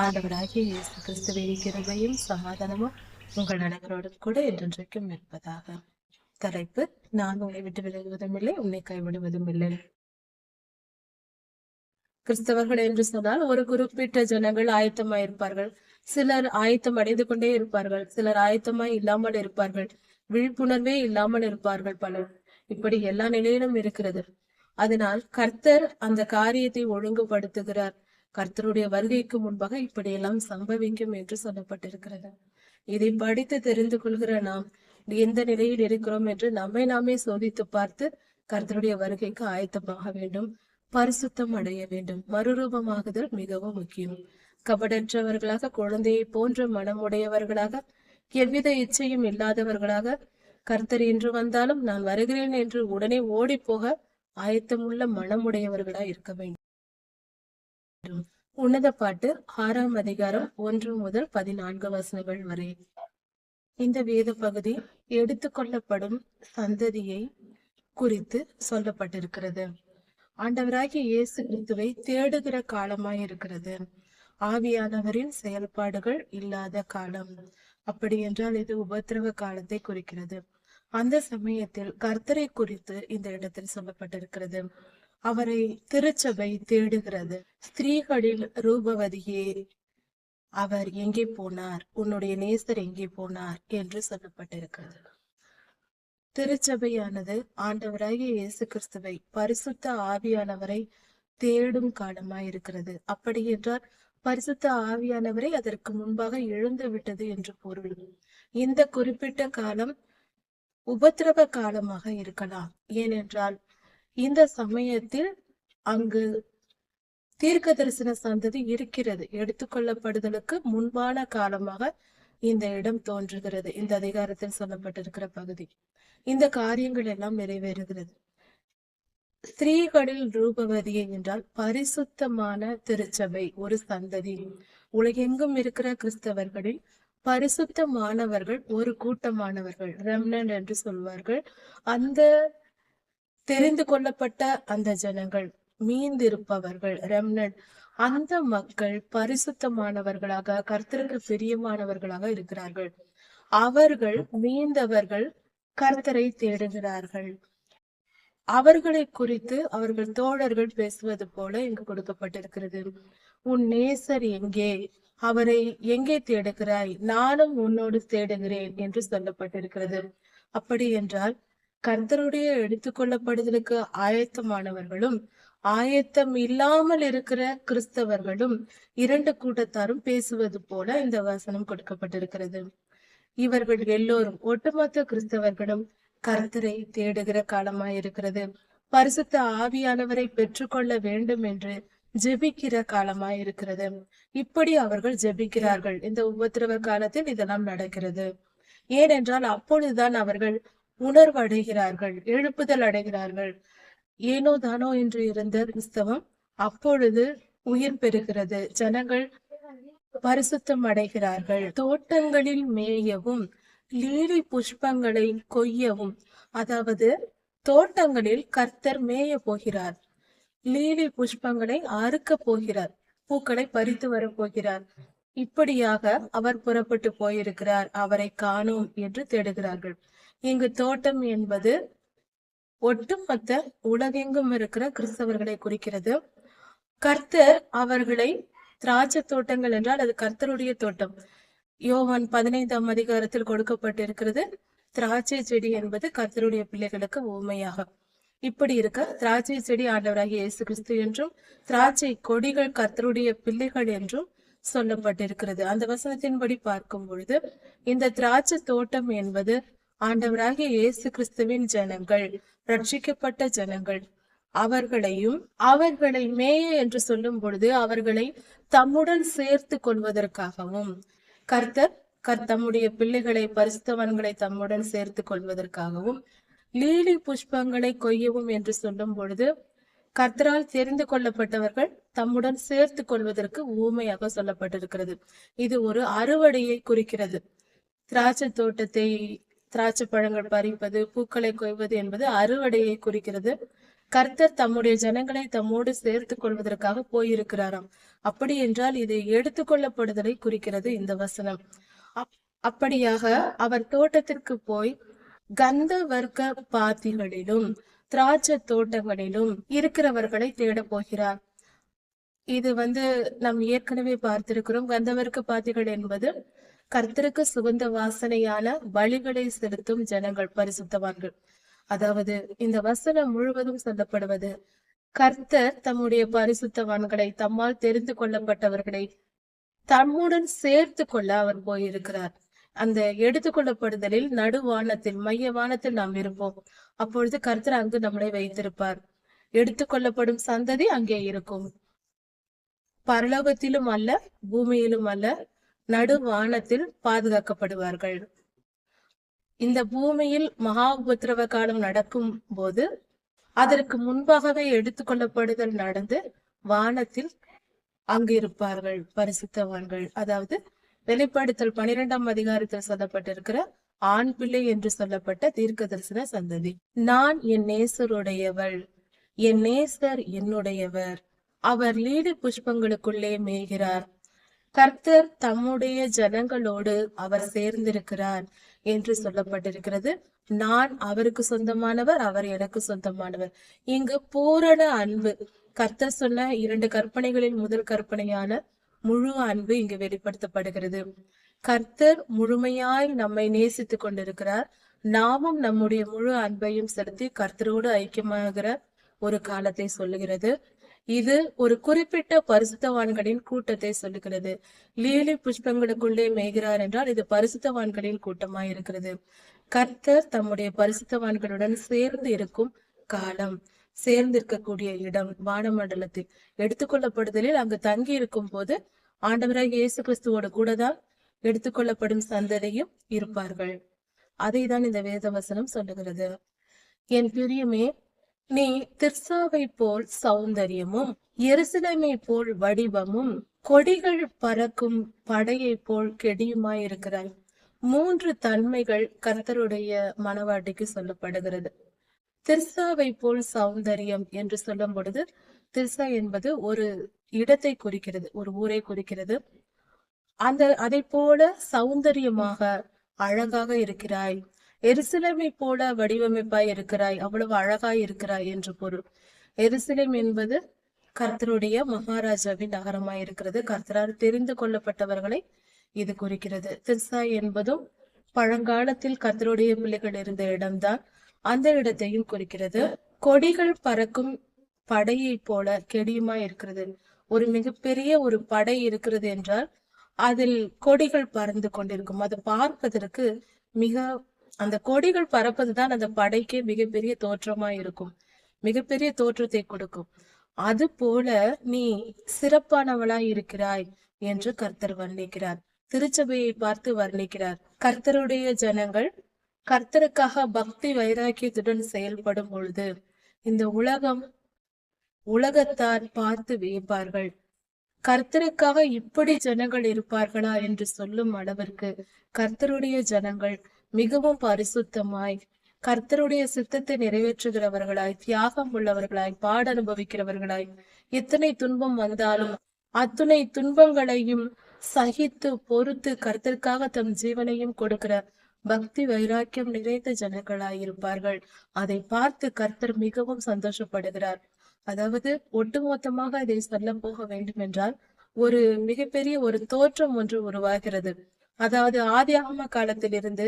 ஆண்டவராகிய இயேசு கிறிஸ்துவின் கிருபையும் சமாதானமும் உங்கள் அனைவரோடும் கூட என்றென்றைக்கும் இருப்பதாக. தலைப்பு: நான் உன்னை விட்டு விலகுவதும் இல்லை, உன்னை கைவிடுவதும் இல்லை. கிறிஸ்தவர்கள் என்று சொன்னால் ஒரு குறிப்பிட்ட ஜனங்கள் ஆயத்தமாயிருப்பார்கள். சிலர் ஆயத்தம் அடைந்து கொண்டே இருப்பார்கள், சிலர் ஆயத்தமாய் இல்லாமல் இருப்பார்கள், விழிப்புணர்வே இல்லாமல் இருப்பார்கள் பலர். இப்படி எல்லா நிலையிலும் இருக்கிறது. அதனால் கர்த்தர் அந்த காரியத்தை ஒழுங்குபடுத்துகிறார். கர்த்தருடைய வருகைக்கு முன்பாக இப்படியெல்லாம் சம்பவிக்கும் என்று சொல்லப்பட்டிருக்கிறது. இதை படித்து தெரிந்து கொள்கிற நாம் எந்த நிலையில் இருக்கிறோம் என்று நம்மை நாமே சோதித்து பார்த்து கர்த்தருடைய வருகைக்கு ஆயத்தமாக வேண்டும், பரிசுத்தம் அடைய வேண்டும். மறுரூபமாகுதல் மிகவும் முக்கியம். கபடற்றவர்களாக, குழந்தையை போன்ற மனமுடையவர்களாக, எவ்வித இச்சையும் இல்லாதவர்களாக, கர்த்தர் என்று வந்தாலும் நான் வருகிறேன் என்று உடனே ஓடி போக ஆயத்தமுள்ள மனமுடையவர்களாய் இருக்க வேண்டும். உன்னத பாட்டு 6ஆம் அதிகாரம் 1 முதல் 14 வசனங்கள் வரை. இந்த வேத பகுதி எடுத்துக்கொள்ளப்படும் சந்ததியை குறித்து சொல்லப்பட்டிருக்கிறது. ஆண்டவராகிய இயேசு கிறிஸ்துவை தேடுகிற காலமாய் இருக்கிறது. ஆவியானவரின் செயல்பாடுகள் இல்லாத காலம். அப்படி என்றால் இது உபத்திரவ காலத்தை குறிக்கிறது. அந்த சமயத்தில் கர்த்தரை குறித்து இந்த இடத்தில் சொல்லப்பட்டிருக்கிறது. அவரை திருச்சபை தேடுகிறது. ஸ்திரீகளில் ரூபவதியே, அவர் எங்கே போனார், உன்னுடைய நேசர் எங்கே போனார் என்று சொல்லப்பட்டிருக்கிறது. திருச்சபையானது ஆண்டவராகிய இயேசு கிறிஸ்துவை, பரிசுத்த ஆவியானவரை தேடும் காலமாய் இருக்கிறது. அப்படி என்றால் பரிசுத்த ஆவியானவரை அதற்கு முன்பாக எழுந்து விட்டது என்று பொருள். இந்த குறிப்பிட்ட காலம் உபத்திரவ காலமாக இருக்கலாம். ஏனென்றால் இந்த சமயத்தில் அங்கு தீர்க்க தரிசன சந்ததி இருக்கிறது. எடுத்துக்கொள்ளப்படுதலுக்கு முன்பான காலமாக இந்த இடம் தோன்றுகிறது. இந்த அதிகாரத்தில் சொல்லப்பட்டிருக்கிற பகுதி, இந்த காரியங்கள் எல்லாம் நிறைவேறுகிறது. ஸ்திரீகளில் ரூபவதியை என்றால் பரிசுத்தமான திருச்சபை, ஒரு சந்ததி. உலகெங்கும் இருக்கிற கிறிஸ்தவர்களில் பரிசுத்தமானவர்கள் ஒரு கூட்டமானவர்கள், ரெம்னன்ட் என்று சொல்வார்கள். அந்த தெரிந்து கொள்ளப்பட்ட அந்த ஜனங்கள், மீந்திருப்பவர்கள், ரெம்னன்ட், அந்த மக்கள் பரிசுத்தமானவர்களாக, கர்த்தருக்கு பிரியமானவர்களாக இருக்கிறார்கள். அவர்கள், மீந்தவர்கள் கர்த்தரை தேடுகிறார்கள். அவர்களை குறித்து அவர்கள் தோழர்கள் பேசுவது போல இங்கு கொடுக்கப்பட்டிருக்கிறது. உன் நேசர் எங்கே, அவரை எங்கே தேடுகிறாய், நானும் உன்னோடு தேடுகிறேன் என்று சொல்லப்பட்டிருக்கிறது. அப்படி என்றால் கர்த்தருடைய எடுத்துக்கொள்ளப்படுதலுக்கு ஆயத்தமானவர்களும் ஆயத்தம் இல்லாமல் இருக்கிற கிறிஸ்தவர்களும் இரண்டு கூட்டத்தாரும் பேசுவது போல இந்த வசனம் கொடுக்கப்பட்டிருக்கிறது. இவர்கள் எல்லோரும், ஒட்டுமொத்த கிறிஸ்தவர்களும் கர்த்தரை தேடுகிற காலமாய் இருக்கிறது. பரிசுத்த ஆவியானவரை பெற்றுக்கொள்ள வேண்டும் என்று ஜெபிக்கிற காலமாய் இருக்கிறது. இப்படி அவர்கள் ஜெபிக்கிறார்கள். இந்த உபத்திரவ காலத்தில் இதெல்லாம் நடக்கிறது. ஏனென்றால் அப்பொழுதுதான் அவர்கள் உணர்வு அடைகிறார்கள், எழுப்புதல் அடைகிறார்கள். ஏனோ தானோ என்று இருந்த கிறிஸ்தவம் அப்பொழுது உயிர் பெறுகிறது. ஜனங்கள் பரிசுத்தம் அடைகிறார்கள். தோட்டங்களில் மேயவும், லீலி புஷ்பங்களை கொய்யவும், அதாவது தோட்டங்களில் கர்த்தர் மேய போகிறார், லீலி புஷ்பங்களை அறுக்க போகிறார், பூக்களை பறித்து வர போகிறார். இப்படியாக அவர் புறப்பட்டு போயிருக்கிறார், அவரை காணோம் என்று தேடுகிறார்கள். இங்கு தோட்டம் என்பது ஒட்டுமொத்த உலகெங்கும் இருக்கிற கிறிஸ்தவர்களை குறிக்கிறது. கர்த்தர் அவர்களை, திராட்சை தோட்டங்கள் என்றால் அது கர்த்தருடைய தோட்டம். யோவான் 15ஆம் அதிகாரத்தில் கொடுக்கப்பட்டிருக்கிறது. திராட்சை செடி என்பது கர்த்தருடைய பிள்ளைகளுக்கு உவமையாக. இப்படி இருக்க திராட்சை செடி ஆண்டவராகிய இயேசு கிறிஸ்து என்றும், திராட்சை கொடிகள் கர்த்தருடைய பிள்ளைகள் என்றும் சொல்லப்பட்டிருக்கிறது. அந்த வசனத்தின்படி பார்க்கும் பொழுது இந்த திராட்சை தோட்டம் என்பது ஆண்டவராகிய இயேசு கிறிஸ்துவின் ஜனங்கள், ரட்சிக்கப்பட்ட ஜனங்கள். அவர்களையும், அவர்களை மேய என்று சொல்லும் பொழுது அவர்களை தம்முடன் சேர்த்து கொள்வதற்காகவும், கர்த்தர் தம்முடைய பிள்ளைகளை, பரிசுத்தவான்களை தம்முடன் சேர்த்து கொள்வதற்காகவும், லீலி புஷ்பங்களை கொய்யவும் என்று சொல்லும் பொழுது கர்த்தரால் தெரிந்து கொள்ளப்பட்டவர்கள் தம்முடன் சேர்த்து கொள்வதற்கு ஊமையாக சொல்லப்பட்டிருக்கிறது. இது ஒரு அறுவடையை குறிக்கிறது. திராட்சை தோட்டத்தை, திராட்சை பழங்கள் பறிப்பது, பூக்களை கொய்வது என்பது அறுவடையை குறிக்கிறது. கர்த்தர் தம்முடைய ஜனங்களை தம்மோடு சேர்த்து கொள்வதற்காக போயிருக்கிறாராம். அப்படி என்றால் இது எடுத்துக்கொள்ளப்படுதலை குறிக்கிறது இந்த வசனம். அப்படியாக அவர் தோட்டத்திற்கு போய் கந்த வர்க்க பாத்திகளிலும் திராட்சை தோட்டங்களிலும் இருக்கிறவர்களை தேட போகிறார். இது நாம் ஏற்கனவே பார்த்திருக்கிறோம். கந்தவர்க்க பாத்திகள் என்பது கர்த்தருக்கு சுகந்த வாசனையான பலிகளை செலுத்தும் ஜனங்கள், பரிசுத்தவான்கள். அதாவது இந்த வசனம் முழுவதும் சொல்லப்படுவது கர்த்தர் தம்முடைய பரிசுத்தவான்களை, தம்மால் தெரிந்து கொள்ளப்பட்டவர்களை தம்முடன் சேர்த்து கொள்ள அவர் போயிருக்கிறார். அந்த எடுத்துக்கொள்ளப்படுதலில் நடுவானத்தில், மைய வானத்தில் நாம் இருப்போம். அப்பொழுது கர்த்தர் அங்கு நம்மளை வைத்திருப்பார். எடுத்துக்கொள்ளப்படும் சந்ததி அங்கே இருக்கும். பரலோகத்திலும் அல்ல, பூமியிலும் அல்ல, நடுவானத்தில் பாதுகாக்கப்படுவார்கள். இந்த பூமியில் மகா உபத்திரவ காலம் நடக்கும் போது அதற்கு முன்பாகவே எடுத்துக்கொள்ளப்படுதல் நடந்து வானத்தில் அங்கு இருப்பார்கள் பரிசுத்தவான்கள். அதாவது வெளிப்படுத்தல் 12ஆம் அதிகாரத்தில் சொல்லப்பட்டிருக்கிற ஆண் பிள்ளை என்று சொல்லப்பட்ட தீர்க்க தரிசன சந்ததி. நான் என் நேசருடையவள், என் நேசர் என்னுடையவர், அவர் லீலி புஷ்பங்களுக்குள்ளே மேய்கிறார், கர்த்தர் தம்முடைய ஜனங்களோடு அவர் சேர்ந்திருக்கிறார் என்று சொல்லப்பட்டிருக்கிறது. நான் அவருக்கு சொந்தமானவர், அவர் எனக்கு சொந்தமானவர். இங்கு பூரண அன்பு, கர்த்தர் சொன்ன 2 கற்பனைகளில் முதல் கற்பனையான முழு அன்பு இங்கு வெளிப்படுத்தப்படுகிறது. கர்த்தர் முழுமையாய் நம்மை நேசித்துக் கொண்டிருக்கிறார். நாமும் நம்முடைய முழு அன்பையும் செலுத்தி கர்த்தரோடு ஐக்கியமாகிற ஒரு காலத்தை சொல்லுகிறது. இது ஒரு குறிப்பிட்ட பரிசுத்தவான்களின் கூட்டத்தை சொல்லுகிறது. லீலி புஷ்பங்களுக்குள்ளே மேய்கிறார் என்றால் இது பரிசுத்தவான்களின் கூட்டமாய் இருக்கிறது. கர்த்தர் தம்முடைய பரிசுத்தவான்களுடன் சேர்ந்து இருக்கும் காலம், சேர்ந்திருக்கக்கூடிய இடம் வானமண்டலத்தில். எடுத்துக்கொள்ளப்படுதலில் அங்கு தங்கி இருக்கும் போது ஆண்டவராக இயேசு கிறிஸ்துவோடு கூட தான் எடுத்துக்கொள்ளப்படும் சந்ததியும் இருப்பார்கள். அதை தான் இந்த வேத வசனம் சொல்லுகிறது. என் பிரியமே, நீ திர்சாவை போல் சௌந்தரியமும் எருசலேமை போல் வடிவமும் கொடிகள் பறக்கும் படையை போல் கெடியுமாய் இருக்கிறாய். 3 தன்மைகள் கர்த்தருடைய மனவாட்டிக்கு சொல்லப்படுகிறது. திர்சாவை போல் சௌந்தரியம் என்று சொல்லும் பொழுது, திர்சா என்பது ஒரு இடத்தை குறிக்கிறது, ஒரு ஊரை குறிக்கிறது. அதை போல சௌந்தரியமாக அழகாக இருக்கிறாய். எருசலேமை போல வடிவமைப்பாய் இருக்கிறாய், அவ்வளவு அழகாய் இருக்கிறாய் என்று பொருள். எருசலேம் என்பது கர்த்தருடைய மகாராஜாவின் நகரமாய் இருக்கிறது. கர்த்தரால் தெரிந்து கொள்ளப்பட்டவர்களை இது குறிக்கிறது. திர்சா என்பதும் பழங்காலத்தில் கர்த்தருடைய பிள்ளைகள் இருந்த இடம்தான், அந்த இடத்தையும் குறிக்கிறது. கொடிகள் பறக்கும் படையை போல கெடியுமாய் இருக்கிறது. ஒரு மிகப்பெரிய ஒரு படை இருக்கிறது என்றால் அதில் கொடிகள் பறந்து கொண்டிருக்கும். அது பார்ப்பதற்கு அந்த கொடிகள் பறப்பதுதான் அந்த படைக்கே மிகப்பெரிய தோற்றமாய் இருக்கும், மிகப்பெரிய தோற்றத்தை கொடுக்கும். அது போல நீ சிறப்பானவளாய் இருக்கிறாய் என்று கர்த்தர் வர்ணிக்கிறார். திருச்சபையை பார்த்து வர்ணிக்கிறார். கர்த்தருடைய ஜனங்கள் கர்த்தருக்காக பக்தி வைராக்கியத்துடன் செயல்படும் பொழுது இந்த உலகத்தார் பார்த்து வியப்பார்கள். கர்த்தருக்காக இப்படி ஜனங்கள் இருப்பார்களா என்று சொல்லும் அளவிற்கு கர்த்தருடைய ஜனங்கள் மிகவும் பரிசுத்தமாய், கர்த்தருடைய சித்தத்தை நிறைவேற்றுகிறவர்களாய், தியாகம் உள்ளவர்களாய், பாட அனுபவிக்கிறவர்களாய், எத்தனை துன்பம் வந்தாலும் அத்துணை துன்பங்களையும் சகித்து பொறுத்து கர்த்தருக்காக தம் ஜீவனையும் கொடுக்கிற பக்தி வைராக்கியம் நிறைந்த ஜனங்களாய் இருப்பார்கள். அதை பார்த்து கர்த்தர் மிகவும் சந்தோஷப்படுகிறார். அதாவது ஒட்டுமொத்தமாக இதை சொல்ல போக வேண்டும் என்றால் ஒரு மிகப்பெரிய ஒரு தோற்றம் ஒன்று உருவாகிறது. அதாவது ஆதியாகம காலத்திலிருந்து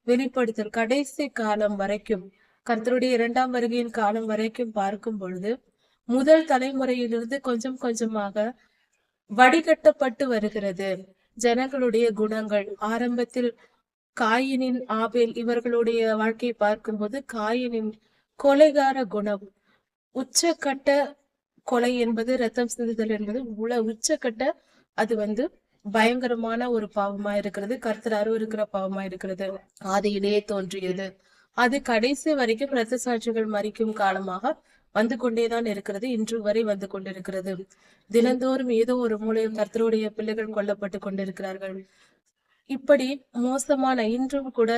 வெளிப்படுத்தல் கடைசி காலம் வரைக்கும், கர்த்தருடைய 2ஆம் வருகையின் காலம் வரைக்கும் பார்க்கும் பொழுது முதல் தலைமுறையிலிருந்து கொஞ்சம் கொஞ்சமாக வடிகட்டப்பட்டு வருகிறது ஜனங்களுடைய குணங்கள். ஆரம்பத்தில் காயினின், ஆபேல் இவர்களுடைய வாழ்க்கையை பார்க்கும்போது காயினின் கொலைகார குணம், உச்சக்கட்ட கொலை என்பது, ரத்தம் சிந்துதல் என்பது உச்சக்கட்ட அது பயங்கரமான ஒரு பாவமா இருக்கிறது. கர்த்தர் அருவருக்கிற பாவமா இருக்கிறது. ஆதியிலேயே தோன்றியது. அது கடைசி வரைக்கும் இரத்த சாட்சிகள் மறிக்கும் காலமாக வந்து கொண்டேதான் இருக்கிறது. இன்று வரை வந்து கொண்டிருக்கிறது. தினந்தோறும் ஏதோ ஒரு மூலையில் கர்த்தருடைய பிள்ளைகள் கொல்லப்பட்டு கொண்டிருக்கிறார்கள். இப்படி மோசமான இன்றும் கூட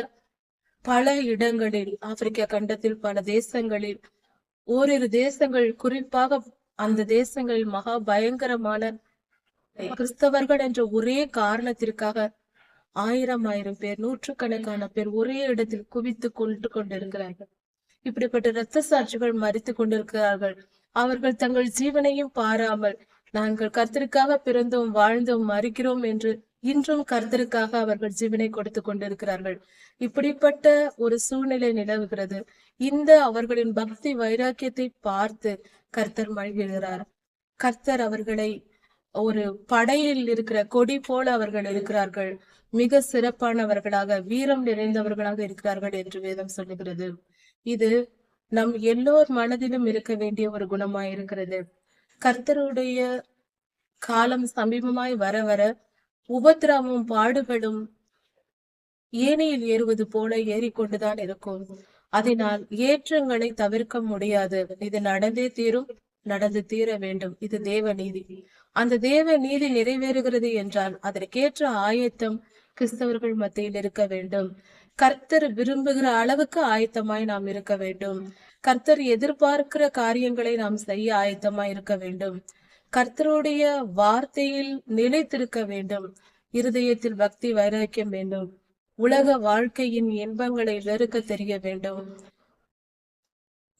பல இடங்களில், ஆப்பிரிக்கா கண்டத்தில் பல தேசங்களில் ஓரிரு தேசங்கள், குறிப்பாக அந்த தேசங்களில் மகா பயங்கரமான கிறிஸ்தவர்கள் என்ற ஒரே காரணத்திற்காக ஆயிரம் பேர், நூற்றுக்கணக்கான பேர் ஒரே இடத்தில் குவித்து கொண்டிருக்கிறார்கள். இப்படிப்பட்ட இரத்த சாட்சிகள் மரித்து கொண்டிருக்கிறார்கள். அவர்கள் தங்கள் ஜீவனையும் பாராமல் நாங்கள் கர்த்தருக்காக பிறந்தோம், வாழ்ந்தோம், மரிக்கிறோம் என்று இன்றும் கர்த்தருக்காக அவர்கள் ஜீவனை கொடுத்து கொண்டிருக்கிறார்கள். இப்படிப்பட்ட ஒரு சூழ்நிலை நிலவுகிறது. இந்த அவர்களின் பக்தி வைராக்கியத்தை பார்த்து கர்த்தர் மகிழ்கிறார். கர்த்தர் அவர்களை ஒரு படையில் இருக்கிற கொடி போல அவர்கள் இருக்கிறார்கள். மிக சிறப்பானவர்களாக, வீரம் நிறைந்தவர்களாக இருக்கிறார்கள் என்று வேதம் சொல்லுகிறது. இது நம் எல்லோர் மனதிலும் இருக்க வேண்டிய ஒரு குணமாய் இருக்கிறது. கர்த்தருடைய காலம் சமீபமாய் வர வர உபத்திரமும் பாடுகளும் ஏனையில் ஏறுவது போல ஏறிக்கொண்டுதான் இருக்கும். அதனால் ஏற்றங்களை தவிர்க்க முடியாது. இது நடந்தே தீரும், நடந்து தீர வேண்டும். இது தேவ நீதி. அந்த தேவ நீதி நிறைவேறுகிறது என்றால் அதற்கேற்ற ஆயத்தம் கிறிஸ்தவர்கள் மத்தியில் இருக்க வேண்டும். கர்த்தர் விரும்புகிற அளவுக்கு ஆயத்தமாய் நாம் இருக்க வேண்டும். கர்த்தர் எதிர்பார்க்கிற காரியங்களை நாம் செய்ய ஆயத்தமாய் இருக்க வேண்டும். கர்த்தருடைய வார்த்தையில் நிலைத்திருக்க வேண்டும். இருதயத்தில் பக்தி வைராக்கியம் வேண்டும். உலக வாழ்க்கையின் இன்பங்களை வெறுக்க தெரிய வேண்டும்.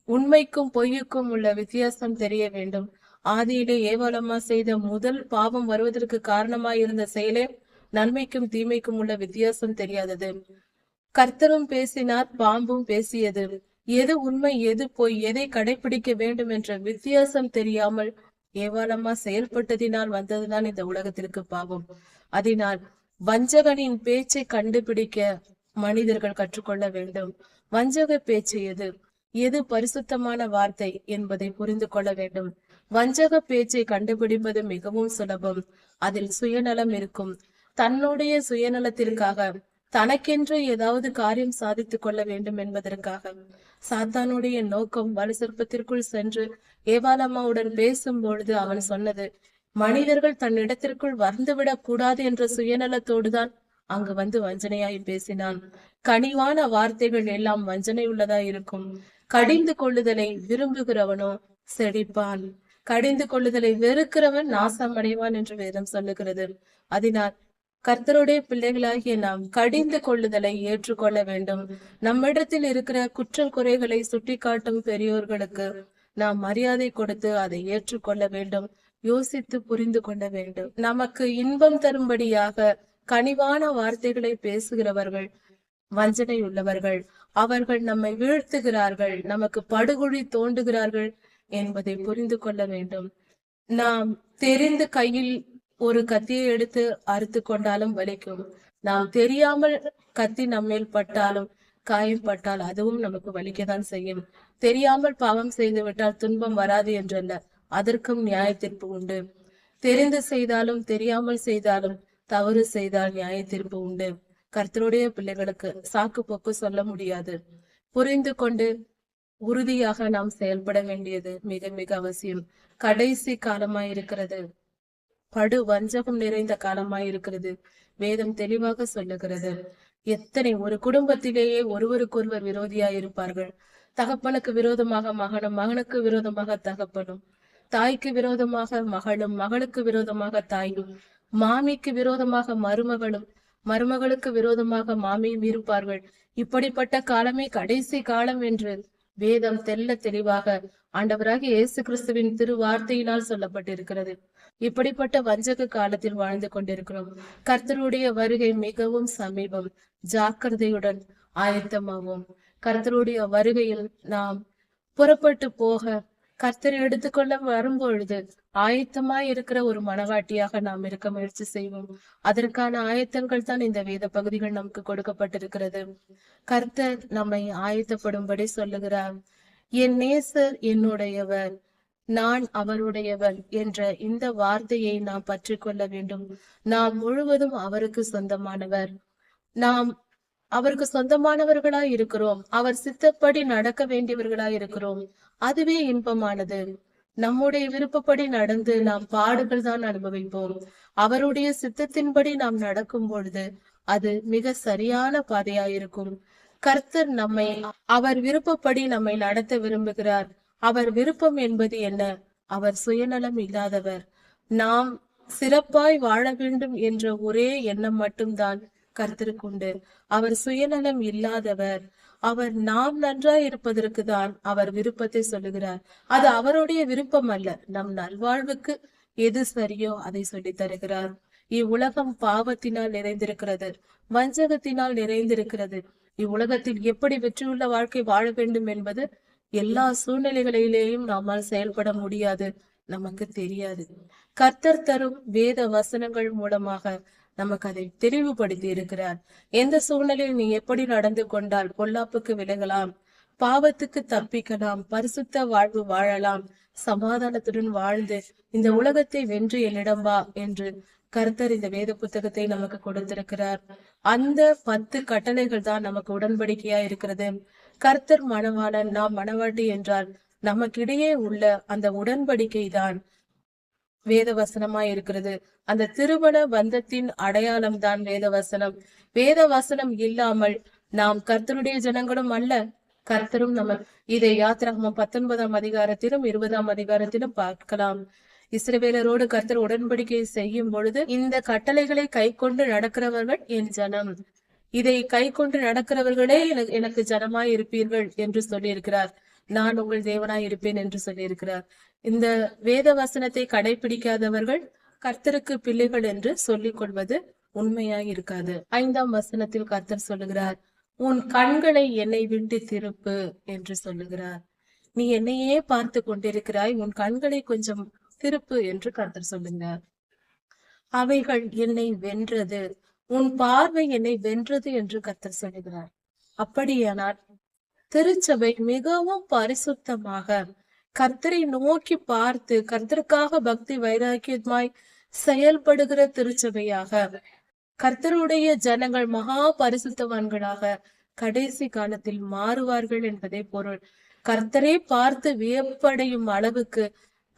உண்மைக்கும் பொய்யுக்கும் உள்ள வித்தியாசம் தெரிய வேண்டும். ஆதியிலே ஏவாளம்மா செய்த முதல் பாவம் வருவதற்கு காரணமாய் இருந்த செயலே நன்மைக்கும் தீமைக்கும் உள்ள வித்தியாசம் தெரியாதது. கர்த்தரும் பேசினார், பாம்பும் பேசியது. எது உண்மை, எது பொய், எதை கடைபிடிக்க வேண்டும் என்ற வித்தியாசம் தெரியாமல் ஏவாளம்மா செயல்பட்டதினால் வந்ததுதான் இந்த உலகத்திற்கு பாவம். அதனால் வஞ்சகனின் பேச்சை கண்டுபிடிக்க மனிதர்கள் கற்றுக்கொள்ள வேண்டும். வஞ்சக பேச்சு எது, எது பரிசுத்தமான வார்த்தை என்பதை புரிந்து கொள்ள வேண்டும். வஞ்சக பேச்சை கண்டுபிடிப்பது மிகவும் சுலபம். அதில் சுயநலம் இருக்கும். தன்னுடைய சுயநலத்திற்காக, தனக்கென்று ஏதாவது காரியம் சாதித்துக் கொள்ள வேண்டும் என்பதற்காக சாத்தானுடைய நோக்கம் வலுசற்பத்திற்குள் சென்று ஏவாளம்மாவுடன் பேசும் பொழுது அவன் சொன்னது, மனிதர்கள் தன்னிடத்திற்குள் வந்துவிடக் கூடாது என்ற சுயநலத்தோடுதான் அங்கு வந்து வஞ்சனையாய் பேசினான். கனிவான வார்த்தைகள் எல்லாம் வஞ்சனை உள்ளதா இருக்கும். கடிந்து கொள்ளுதலை விரும்புகிறவனோ செழிப்பான், கடிந்து கொள்ளுதலை வெறுக்கிறவன் நாசம் அடைவான் என்று வேதம் சொல்லுகிறது. அதனால் கர்த்தருடைய பிள்ளைகளாகிய நாம் கடிந்து கொள்ளுதலை ஏற்றுக்கொள்ள வேண்டும். நம்மிடத்தில் இருக்கிற குற்றம் குறைகளை சுட்டி காட்டும் பெரியோர்களுக்கு நாம் மரியாதை கொடுத்து அதை ஏற்றுக்கொள்ள வேண்டும். யோசித்து புரிந்து கொள்ள வேண்டும். நமக்கு இன்பம் தரும்படியாக கனிவான வார்த்தைகளை பேசுகிறவர்கள் வஞ்சனை உள்ளவர்கள். அவர்கள் நம்மை வீழ்த்துகிறார்கள், நமக்கு படுகொழி தோண்டுகிறார்கள் என்பதை புரிந்து கொள்ள வேண்டும். நாம் தெரிந்து கையில் ஒரு கத்தியை எடுத்து அறுத்து கொண்டாலும் வலிக்கும். நாம் தெரியாமல் கத்தி நம்மேல் பட்டாலும், காயம் பட்டால் அதுவும் நமக்கு வலிக்கத்தான் செய்யும். தெரியாமல் பாவம் செய்து விட்டால் துன்பம் வராது என்றல்ல, அதற்கும் நியாய தீர்ப்பு உண்டு. தெரிந்து செய்தாலும் தெரியாமல் செய்தாலும் தவறு செய்தால் நியாய தீர்ப்பு உண்டு. கர்த்தருடைய பிள்ளைகளுக்கு சாக்கு போக்கு சொல்ல முடியாது. புரிந்து கொண்டு உறுதியாக நாம் செயல்பட வேண்டியது மிக மிக அவசியம். கடைசி காலமாய் இருக்கிறது. படு வஞ்சகம் நிறைந்த காலமாய் இருக்கிறது. வேதம் தெளிவாக சொல்லுகிறது. எத்தனை ஒரு குடும்பத்திலேயே ஒருவருக்கொருவர் விரோதியாய் இருப்பார்கள். தகப்பனுக்கு விரோதமாக மகனும், மகனுக்கு விரோதமாக தகப்பனும், தாய்க்கு விரோதமாக மகளும், மகளுக்கு விரோதமாக தாயும், மாமிக்கு விரோதமாக மருமகளும், மருமகளுக்கு விரோதமாக மாமியும் இருப்பார்கள். இப்படிப்பட்ட காலமே கடைசி காலம் என்று வேதம் தெல்ல தெளிவாக ஆண்டவராகிய இயேசு கிறிஸ்துவின் திருவார்த்தையினால் சொல்லப்பட்டிருக்கிறது. இப்படிப்பட்ட வஞ்சக காலத்தில் வாழ்ந்து கொண்டிருக்கிறோம். கர்த்தருடைய வருகை மிகவும் சமீபம். ஜாக்கிரதையுடன் ஆயத்தமாவோம். கர்த்தருடைய வருகையில் நாம் புறப்பட்டு போக கர்த்தரை எடுத்துக்கொள்ள வரும்பொழுது ஆயத்தமாய் இருக்கிற ஒரு மனவாட்டியாக நாம் இருக்க முயற்சி செய்வோம். அதற்கான ஆயத்தங்கள் தான் இந்த வேத பகுதிகள் நமக்கு கொடுக்கப்பட்டிருக்கிறது. கர்த்தர் நம்மை ஆயத்தப்படும்படி சொல்லுகிறார். என் நேசர் என்னுடையவர், நான் அவருடையவன் என்ற இந்த வார்த்தையை நாம் பற்றி கொள்ள வேண்டும். நாம் முழுவதும் அவருக்கு சொந்தமானவர். நாம் அவருக்கு சொந்தமானவர்களாய் இருக்கிறோம். அவர் சித்தப்படி நடக்க வேண்டியவர்களாய் இருக்கிறோம். அதுவே இன்பமானது. நம்முடைய விருப்பப்படி நடந்து நாம் பாடுகள் தான் அனுபவிப்போம். அவருடைய சித்தத்தின்படி நாம் நடக்கும் பொழுது அது மிக சரியான பாதையாயிருக்கும். கர்த்தர் நம்மை அவர் விருப்பப்படி நம்மை நடத்த விரும்புகிறார். அவர் விருப்பம் என்பது என்ன? அவர் சுயநலம் இல்லாதவர். நாம் சிறப்பாய் வாழ வேண்டும் என்ற ஒரே எண்ணம் மட்டும்தான் கர்த்தருக்கு உண்டு. அவர் சுயநலம் இல்லாதவர். அவர் நாம் நன்றாய் இருப்பதற்கு தான் அவர் விருப்பத்தை சொல்லுகிறார். அது அவருடைய விருப்பம் அல்ல. நம் நல்வாழ்வுக்கு எது சரியோ அதை சொல்லி தருகிறார். இவ்வுலகம் பாவத்தினால் நிறைந்திருக்கிறது, வஞ்சகத்தினால் நிறைந்திருக்கிறது. இவ்வுலகத்தில் எப்படி வெற்றியுள்ள வாழ்க்கை வாழ வேண்டும் என்பது எல்லா சூழ்நிலைகளிலேயும் நம்மால் செயல்பட முடியாது, நமக்கு தெரியாது. கர்த்தர் தரும் வேத வசனங்கள் மூலமாக நமக்கு அதை தெளிவுபடுத்தி இருக்கிறார். எந்த சூழ்நிலையில் நீ எப்படி நடந்து கொண்டால் பொல்லாப்புக்கு விலகலாம், பாவத்துக்கு தப்பிக்கலாம், பரிசுத்த வாழ்வு வாழலாம், சமாதானத்துடன் வாழ்ந்து இந்த உலகத்தை வென்று என்னிடம் வா என்று கர்த்தர் இந்த வேத புத்தகத்தை நமக்கு கொடுத்திருக்கிறார். அந்த 10 கட்டளைகள் தான் நமக்கு உடன்படிக்கையா இருக்கிறது. கர்த்தர் மணவாளன், நாம் மணவாட்டி என்றால் நமக்கிடையே உள்ள அந்த உடன்படிக்கை தான் வேத வசனமாய் இருக்கிறது. அந்த திருமண பந்தத்தின் அடையாளம் தான் வேத வசனம். வேத வசனம் இல்லாமல் நாம் கர்த்தருடைய ஜனங்களும் அல்ல, கர்த்தரும் நம்ம. இதை யாத்திராகமம் 19ஆம் அதிகாரத்திலும் 20ஆம் அதிகாரத்திலும் பார்க்கலாம். இஸ்ரவேலரோடு கர்த்தர் உடன்படிக்கை செய்யும் பொழுது, இந்த கட்டளைகளை கை கொண்டு நடக்கிறவர்கள் என் ஜனம், இதை கை கொண்டு நடக்கிறவர்களே எனக்கு ஜனமாய் இருப்பீர்கள் என்று சொல்லியிருக்கிறார். நான் உங்கள் தேவனாய் இருப்பேன் என்று சொல்லியிருக்கிறார். இந்த வேத வசனத்தை கடைபிடிக்காதவர்கள் கர்த்தருக்கு பிள்ளைகள் என்று சொல்லிக் கொள்வது உண்மையாய் இருக்காது. 5ஆம் வசனத்தில் கர்த்தர் சொல்லுகிறார், உன் கண்களை என்னை விட்டு திருப்பு என்று சொல்லுகிறார். நீ என்னையே பார்த்து கொண்டிருக்கிறாய், உன் கண்களை கொஞ்சம் திருப்பு என்று கர்த்தர் சொல்லுகிறார். அவைகள் என்னை வென்றது, உன் பார்வை என்னை வென்றது என்று கர்த்தர் சொல்லுகிறார். அப்படியானால் திருச்சபை மிகவும் பரிசுத்தமாக கர்த்தரை நோக்கி பார்த்து கர்த்தருக்காக பக்தி வைராக்கியமாய் செயல்படுகிற திருச்சபையாக, கர்த்தருடைய ஜனங்கள் மகா பரிசுத்தவான்களாக கடைசி காலத்தில் மாறுவார்கள் என்பதே பொருள். கர்த்தரை பார்த்து வியப்படையும் அளவுக்கு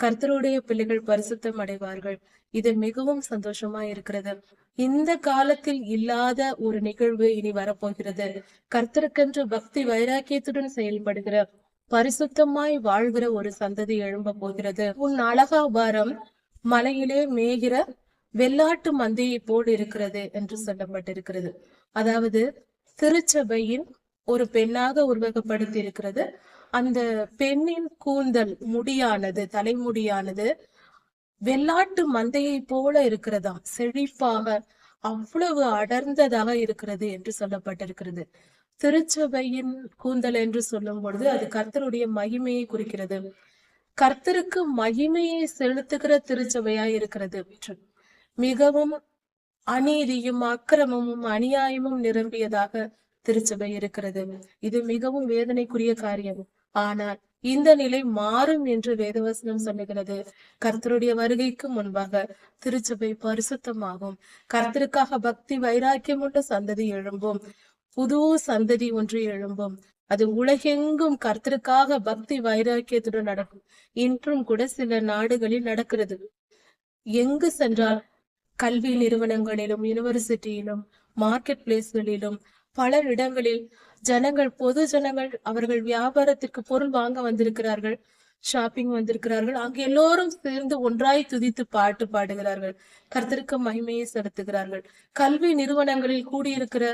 கர்த்தருடைய பிள்ளைகள் பரிசுத்தம் அடைவார்கள். இது மிகவும் சந்தோஷமா இருக்கிறது. இந்த காலத்தில் இல்லாத ஒரு நிகழ்வு இனி வரப்போகிறது. கர்த்தருக்கென்று பக்தி வைராக்கியத்துடன் செயல்படுகிற, பரிசுத்தமாய் வாழ்கிற ஒரு சந்ததி எழும்ப போகிறது. உன் அலகாபாரம் மலையிலே மேய்கிற வெள்ளாட்டு மந்தையை போல் இருக்கிறது என்று சொல்லப்பட்டிருக்கிறது. அதாவது திருச்சபையின் ஒரு பெண்ணாக உருவகப்படுத்தி இருக்கிறது. அந்த பெண்ணின் கூந்தல் முடியானது, தலைமுடியானது வெள்ளாட்டு மந்தையை போல இருக்கிறதாம், செழிப்பாக அவ்வளவு அடர்ந்ததாக இருக்கிறது என்று சொல்லப்பட்டிருக்கிறது. திருச்சபையின் கூந்தல் என்று சொல்லும் பொழுது அது கர்த்தருடைய மகிமையை குறிக்கிறது. கர்த்தருக்கு மகிமையை செலுத்துகிற திருச்சபையாய் இருக்கிறது. மிகவும் அநீதியும் அக்கிரமமும் அநியாயமும் நிரம்பியதாக திருச்சபை இருக்கிறது. இது மிகவும் வேதனைக்குரிய காரியம். ஆனால் இந்த நிலை மாறும் என்று வேதவசனம் சொல்லுகிறது. கர்த்தருடைய வருகைக்கு முன்பாக திருச்சபை பரிசுத்தமாகும். கர்த்தருக்காக பக்தி வைராக்கியம் உள்ள சந்ததி எழும்பும். புது சந்ததி ஒன்று எழும்பும். அது உலகெங்கும் கர்த்தருக்காக பக்தி வைராக்கியத்துடன் நடக்கும். இன்றும் கூட சில நாடுகளில் நடக்கிறது. எங்கு சென்றால் கல்வி நிறுவனங்களிலும் யூனிவர்சிட்டியிலும் மார்க்கெட் பிளேஸ்களிலும் பல இடங்களில் ஜனங்கள், பொது ஜனங்கள், அவர்கள் வியாபாரத்திற்கு பொருள் வாங்க வந்திருக்கிறார்கள், ஷாப்பிங் வந்திருக்கிறார்கள். அங்கு எல்லோரும் சேர்ந்து ஒன்றாய் துதித்து பாட்டு பாடுகிறார்கள், கர்த்தருக்கு மகிமையை செலுத்துகிறார்கள். கல்வி நிறுவனங்களில் கூடியிருக்கிற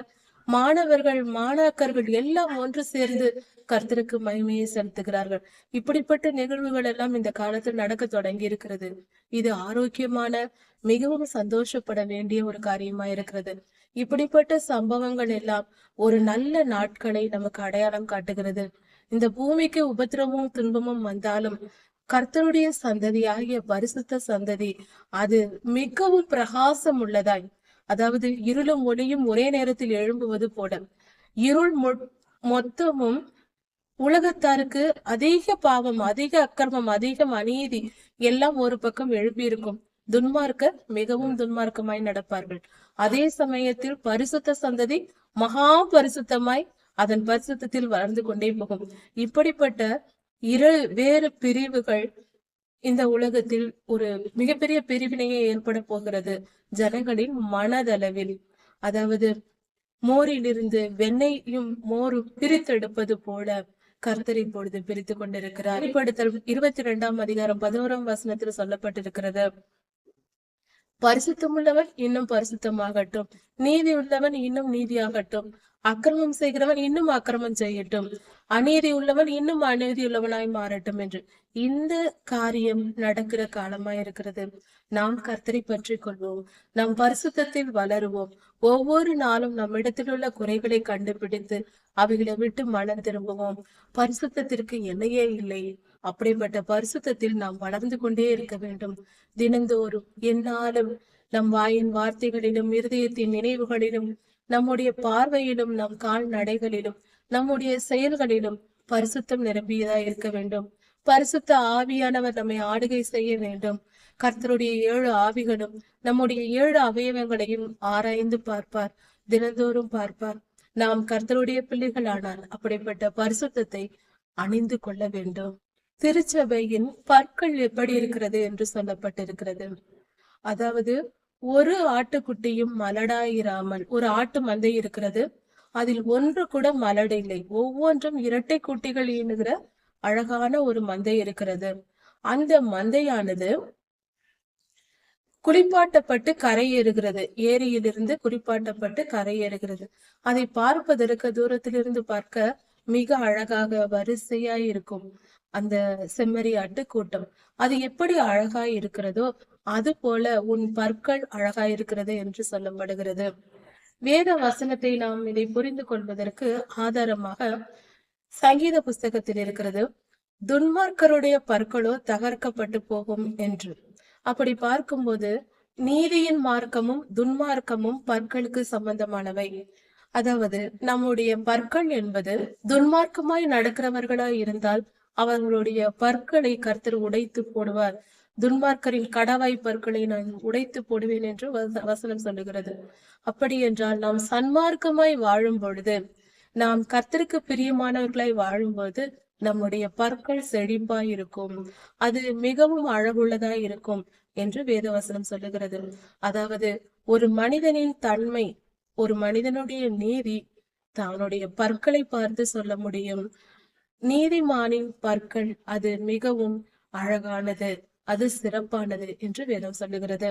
மாணவர்கள், மாணாக்கர்கள் எல்லாம் ஒன்று சேர்ந்து கர்த்தருக்கு மகிமையை செலுத்துகிறார்கள். இப்படிப்பட்ட நிகழ்வுகள் எல்லாம் இந்த காலத்தில் நடக்க தொடங்கி இருக்கிறது. இது ஆரோக்கியமான, மிகவும் சந்தோஷப்பட வேண்டிய ஒரு காரியமா இருக்கிறது. இப்படிப்பட்ட சம்பவங்கள் எல்லாம் ஒரு நல்ல நாட்களை நமக்கு அடையாளம் காட்டுகிறது. இந்த பூமிக்கு உபத்திரமும் துன்பமும் வந்தாலும் கர்த்தருடைய சந்ததி ஆகிய பரிசுத்த சந்ததி அது மிகவும் பிரகாசம் உள்ளதாய், அதாவது இருளும் ஒளியும் ஒரே நேரத்தில் எழும்புவது போல, இருள் மொத்தமும் உலகத்தாருக்கு அதிக பாவம், அதிக அக்கிரமம், அதிகம் அநீதி எல்லாம் ஒரு பக்கம் எழுப்பியிருக்கும். துன்மார்க்க மிகவும் துன்மார்க்கமாய் நடப்பார்கள். அதே சமயத்தில் பரிசுத்த சந்ததி மகா பரிசுத்தமாய் அதன் பரிசுத்தத்தில் வளர்ந்து கொண்டே போகும். இப்படிப்பட்ட வேறு பிரிவுகள் இந்த உலகத்தில் ஒரு மிகப்பெரிய பிரிவினையே ஏற்பட போகிறது. ஜனங்களின் மனதளவில், அதாவது மோரிலிருந்து வெண்ணெயும் மோரும் பிரித்தெடுப்பது போல கர்த்தர் இப்பொழுது பிரித்து கொண்டிருக்கிறார். வெளிப்படுத்தல் 22 அதிகாரம் 11 சொல்லப்பட்டிருக்கிறது, பரிசுத்தமுள்ளவன் இன்னும் பரிசுத்தமாகட்டும், நீதி உள்ளவன் இன்னும் நீதியாகட்டும், அக்கிரமம் செய்கிறவன் இன்னும் அக்கிரமம் செய்யட்டும், அநீதி உள்ளவன் இன்னும் அநீதி உள்ளவனாய் மாறட்டும் என்று. இந்த காரியம் நடக்கிற காலமாய் இருக்கிறது. நாம் கர்த்தரை பற்றி கொள்வோம், நாம் பரிசுத்தத்தில் வளருவோம். ஒவ்வொரு நாளும் நம்மிடத்தில் உள்ள குறைகளை கண்டுபிடித்து அவைகளை விட்டு மனம் திரும்புவோம். பரிசுத்தத்திற்கு எல்லையே இல்லை. அப்படிப்பட்ட பரிசுத்தத்தில் நாம் வளர்ந்து கொண்டே இருக்க வேண்டும். தினந்தோறும் எந்நாளும் நம் வாயின் வார்த்தைகளிலும் இருதயத்தின் நினைவுகளிலும் நம்முடைய பார்வையிலும் நம் கால் நடைகளிலும் நம்முடைய செயல்களிலும் பரிசுத்தம் நிரம்பியதா இருக்க வேண்டும். பரிசுத்த ஆவியானவர் நம்மை ஆளுகை செய்ய வேண்டும். கர்த்தருடைய 7 ஆவிகளும் நம்முடைய 7 அவயவங்களையும் ஆராய்ந்து பார்ப்பார், தினந்தோறும் பார்ப்பார். நாம் கர்த்தருடைய பிள்ளைகளானால் அப்படிப்பட்ட பரிசுத்தத்தை அணிந்து கொள்ள வேண்டும். திருச்சபையின் பற்கள் எப்படி இருக்கிறது என்று சொல்லப்பட்டிருக்கிறது. அதாவது ஒரு ஆட்டுக்குட்டியும் மலடாயிராமல், ஒரு ஆட்டு மந்தை இருக்கிறது, அதில் ஒன்று கூட மலடு இல்லை. ஒவ்வொன்றும் இரட்டை குட்டிகள் ஈனுகிற அழகான ஒரு மந்தை இருக்கிறது. அந்த மந்தையானது குளிப்பாட்டப்பட்டு கரையேறுகிறது. ஏரியிலிருந்து குளிப்பாட்டப்பட்டு கரையேறுகிறது. அதை பார்ப்பதற்கு தூரத்திலிருந்து பார்க்க மிக அழகாக வரிசையாய் இருக்கும். அந்த செம்மறியாட்டு கூட்டம் அது எப்படி அழகாய் இருக்கிறதோ அது போல உன் பற்கள் அழகாய் இருக்கிறது என்று சொல்லப்படுகிறது. வேத வசனத்தை நாம் இதை புரிந்து கொள்வதற்கு ஆதாரமாக சங்கீத புஸ்தகத்தில் இருக்கிறது, துன்மார்க்கருடைய பற்களோ தகர்க்கப்பட்டு போகும் என்று. அப்படி பார்க்கும்போது நீதியின் மார்க்கமும் துன்மார்க்கமும் பற்களுக்கு சம்பந்தமானவை. அதாவது நம்முடைய பற்கள் என்பது துன்மார்க்கமாய் நடக்கிறவர்களாய் இருந்தால் அவர்களுடைய பற்களை கர்த்தர் உடைத்து போடுவார். துன்மார்க்கரின் கடவாய் பற்களை நான் உடைத்து போடுவேன் என்று வசனம் சொல்லுகிறது. அப்படி என்றால் நாம் சன்மார்க்கமாய் வாழும் பொழுது, நாம் கர்த்தருக்கு பிரியமானவர்களாய் வாழும்போது நம்முடைய பற்கள் செழிப்பாய் இருக்கும், அது மிகவும் அழகுள்ளதாய் இருக்கும் என்று வேதவசனம் சொல்லுகிறது. அதாவது ஒரு மனிதனின் தன்மை, ஒரு மனிதனுடைய நீதி தன்னுடைய பற்களை பார்த்து சொல்ல முடியும். நீதிமானின் பற்கள் அது மிகவும் அழகானது, அது சிறப்பானது என்று வேதம் சொல்லுகிறது.